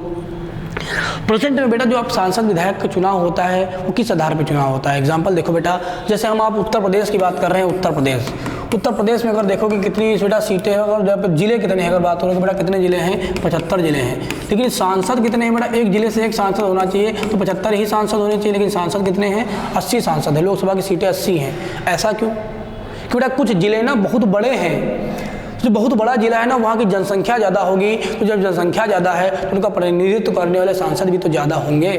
प्रेजेंट में बेटा जो आप सांसद विधायक का चुनाव होता है वो किस आधार पर चुनाव होता है? एग्जाम्पल देखो बेटा, जैसे हम आप उत्तर प्रदेश की बात कर रहे हैं, उत्तर प्रदेश में अगर देखोगे कितनी बेटा सीटें हैं, अगर जिले कितने हैं अगर बात हो रही है बेटा कितने जिले हैं? 75 जिले हैं। लेकिन सांसद कितने हैं बेटा? एक जिले से एक सांसद होना चाहिए, तो 75 ही सांसद होने चाहिए, लेकिन सांसद कितने हैं? 80 सांसद है। लोकसभा की सीटें 80 हैं। ऐसा क्यों? कि बेटा कुछ जिले ना बहुत बड़े हैं, जो बहुत बड़ा जिला है ना वहाँ की जनसंख्या ज़्यादा होगी, तो जब जनसंख्या ज़्यादा है तो उनका प्रतिनिधित्व करने वाले सांसद भी तो ज़्यादा होंगे।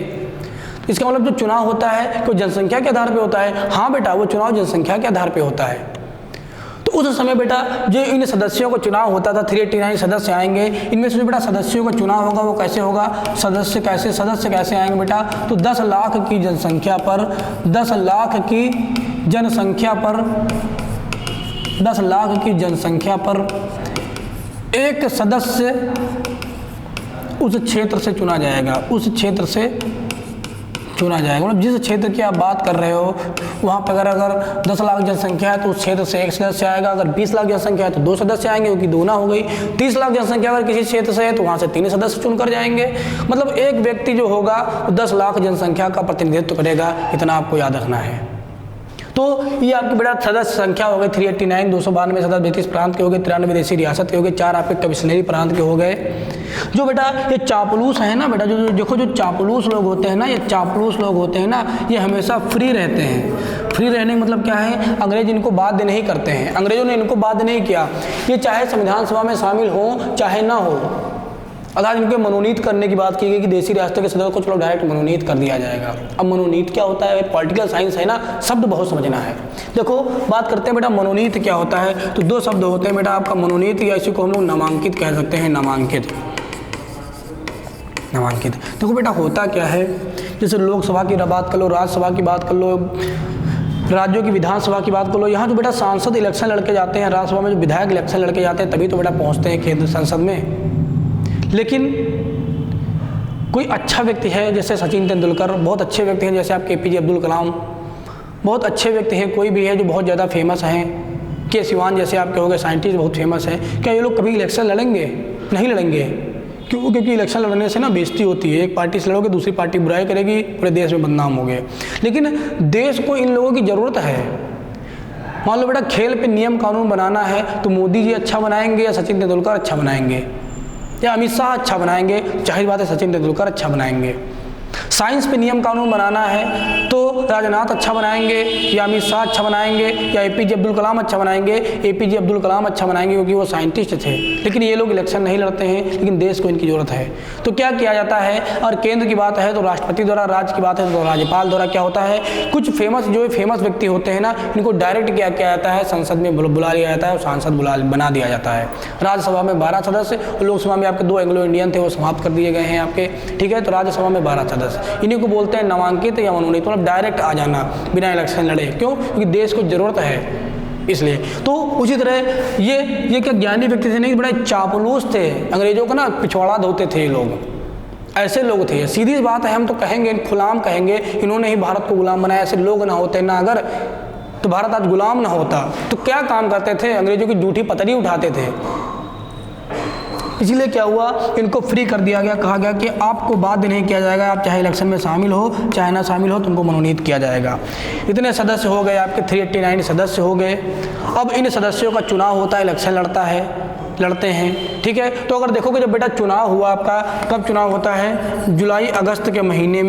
इसका मतलब जो चुनाव होता है वो जनसंख्या के आधार पे होता है। हाँ बेटा, वो चुनाव जनसंख्या के आधार पे होता है। तो उस समय बेटा जो इन सदस्यों का चुनाव होता था, 389 सदस्य आएंगे, इनमें से जो बेटा सदस्यों का चुनाव होगा वो कैसे होगा? सदस्य कैसे आएंगे बेटा? तो 10 लाख की जनसंख्या पर 10 लाख की जनसंख्या पर एक सदस्य उस क्षेत्र से चुना जाएगा, उस क्षेत्र से चुना जाएगा। मतलब जिस क्षेत्र की आप बात कर रहे हो वहाँ पर अगर 10 लाख जनसंख्या है तो उस क्षेत्र से एक सदस्य आएगा। अगर 20 लाख जनसंख्या है तो 2 सदस्य आएंगे, क्योंकि दोना हो गई। 30 लाख जनसंख्या अगर किसी क्षेत्र से है तो वहाँ से 3 सदस्य चुनकर जाएंगे। मतलब एक व्यक्ति जो होगा 10 लाख जनसंख्या का प्रतिनिधित्व करेगा, इतना आपको याद रखना है। तो ये आपकी बेटा सदस्य संख्या हो गई 389, 292 सदस्य ब्रिटिश प्रांत के हो गए, 93 देसी रियासत के हो गए, 4 आपके कमिश्नरी प्रांत के हो गए। जो बेटा ये चापलूस है ना बेटा, जो देखो जो चापलूस लोग होते हैं ना, ये चापलूस लोग होते हैं ना, ये हमेशा फ्री रहते हैं। फ्री रहने का मतलब क्या है? अंग्रेज इनको बाध्य नहीं करते हैं, अंग्रेजों ने इनको बाध्य नहीं किया। ये चाहे संविधान सभा में शामिल हो चाहे ना हो, अर्थात इनके मनोनीत करने की बात की गई कि देसी रियासतों के सदस्यों को चलो डायरेक्ट मनोनीत कर दिया जाएगा। अब मनोनीत क्या होता है? पॉलिटिकल साइंस है ना, शब्द बहुत समझना है। देखो बात करते हैं बेटा मनोनीत क्या होता है, तो 2 शब्द होते हैं बेटा आपका मनोनीत, या इसी को हम लोग नामांकित कह सकते हैं। नामांकित देखो बेटा होता क्या है, जैसे लोकसभा की बात कर लो, राज्यसभा की बात कर लो, राज्यों की विधानसभा की बात कर लो, यहाँ जो बेटा सांसद इलेक्शन लड़के जाते हैं, राज्यसभा में जो विधायक इलेक्शन लड़के जाते हैं तभी तो बेटा पहुँचते हैं केंद्र संसद में। लेकिन कोई अच्छा व्यक्ति है जैसे सचिन तेंदुलकर, बहुत अच्छे व्यक्ति हैं जैसे आपके APJ अब्दुल कलाम, बहुत अच्छे व्यक्ति हैं, कोई भी है जो बहुत ज़्यादा फेमस हैं, के सिवान जैसे आपके हो गए साइंटिस्ट बहुत फेमस हैं, क्या ये लोग कभी इलेक्शन लड़ेंगे? नहीं लड़ेंगे। क्यों? क्योंकि इलेक्शन लड़ने से ना बेइज्जती होती है। एक पार्टी से लड़ोगे दूसरी पार्टी बुराई करेगी, पूरे देश में बदनाम हो गए। लेकिन देश को इन लोगों की ज़रूरत है। मान लो बेटा खेल पे नियम कानून बनाना है तो मोदी जी अच्छा बनाएंगे या सचिन तेंदुलकर अच्छा बनाएंगे या अमित शाह अच्छा बनाएंगे? जाहिर बात है सचिन तेंदुलकर अच्छा बनाएंगे। साइंस पे नियम कानून बनाना है तो राजनाथ अच्छा बनाएंगे या अमित शाह अच्छा बनाएंगे या एपीजे अब्दुल कलाम अच्छा बनाएंगे। एपीजे अब्दुल कलाम अच्छा बनाएंगे क्योंकि वो साइंटिस्ट थे, लेकिन ये लोग इलेक्शन नहीं लड़ते हैं, लेकिन देश को इनकी ज़रूरत है। तो क्या किया जाता है, और केंद्र की बात है तो राष्ट्रपति द्वारा, राज्य की बात है तो राज्यपाल द्वारा क्या होता है, कुछ फेमस व्यक्ति होते हैं ना, इनको डायरेक्ट क्या किया जाता है, संसद में बुला लिया जाता है और सांसद बना दिया जाता है। राज्यसभा में 12 सदस्य और लोकसभा में आपके 2 एंग्लो इंडियन थे, वो समाप्त कर दिए गए हैं आपके, ठीक है। तो राज्यसभा में 12 सदस्य, इन्हीं को बोलते हैं नामांकित या मनोनीत, मतलब डायरेक्ट आ जाना बिना इलेक्शन लड़े। क्यों? क्योंकि देश को जरूरत है इसलिए। तो उसी तरह ये क्या ज्ञानी व्यक्ति थे नहीं, बड़े चापलूस थे, अंग्रेजों का ना पिछवाड़ा धोते थे ये लोग, ऐसे लोग थे। सीधी बात है, हम तो कहेंगे, खुलाम कहेंगे, इन्होंने ही भारत को गुलाम बनाया। ऐसे लोग ना होते ना अगर, तो भारत आज गुलाम ना होता। तो क्या काम करते थे, अंग्रेजों की जूठी पतरी उठाते थे। इसीलिए क्या हुआ, इनको फ्री कर दिया गया, कहा गया कि आपको बाध्य नहीं किया जाएगा, आप चाहे इलेक्शन में शामिल हो चाहे ना शामिल हो, तुमको मनोनीत किया जाएगा। इतने सदस्य हो गए आपके, 389 सदस्य हो गए। अब इन सदस्यों का चुनाव होता है, इलेक्शन लड़ते हैं, ठीक है। तो अगर देखोगे जब बेटा चुनाव हुआ आपका, कब चुनाव होता है, जुलाई अगस्त के महीने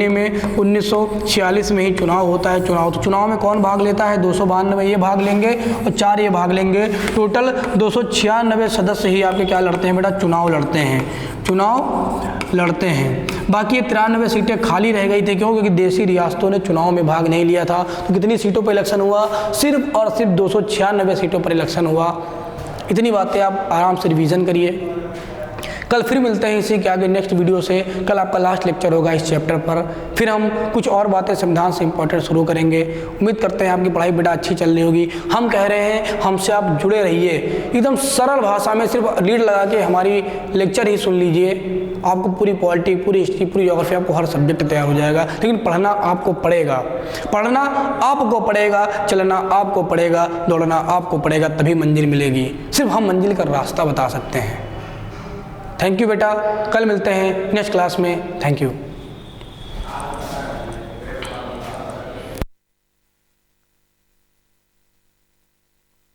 में 1946 में ही चुनाव होता है। तो चुनाव में कौन भाग लेता है, 292 ये भाग लेंगे और 4 ये भाग लेंगे। टोटल 296 सदस्य ही आपके क्या लड़ते हैं बेटा, चुनाव लड़ते हैं। बाकी 93 सीटें खाली रह गई थी। क्यों? क्योंकि देशी रियासतों ने चुनाव में भाग नहीं लिया था। तो कितनी सीटों पर इलेक्शन हुआ, सिर्फ और सिर्फ 296 सीटों पर इलेक्शन हुआ। इतनी बातें आप आराम से रिवीजन करिए। कल फिर मिलते हैं इसी के आगे नेक्स्ट वीडियो से। कल आपका लास्ट लेक्चर होगा इस चैप्टर पर, फिर हम कुछ और बातें संविधान से इंपॉर्टेंट शुरू करेंगे। उम्मीद करते हैं आपकी पढ़ाई बेटा अच्छी चल रही होगी। हम कह रहे हैं हमसे आप जुड़े रहिए, एकदम सरल भाषा में सिर्फ लीड लगा के हमारी लेक्चर ही सुन लीजिए। आपको पूरी पॉलिटी, पूरी हिस्ट्री, पूरी ज्योग्राफी, आपको हर सब्जेक्ट तैयार हो जाएगा। लेकिन पढ़ना आपको पड़ेगा, चलना आपको पड़ेगा, दौड़ना आपको पड़ेगा, तभी मंजिल मिलेगी। सिर्फ हम मंजिल का रास्ता बता सकते हैं। थैंक यू बेटा, कल मिलते हैं नेक्स्ट क्लास में। Thank you.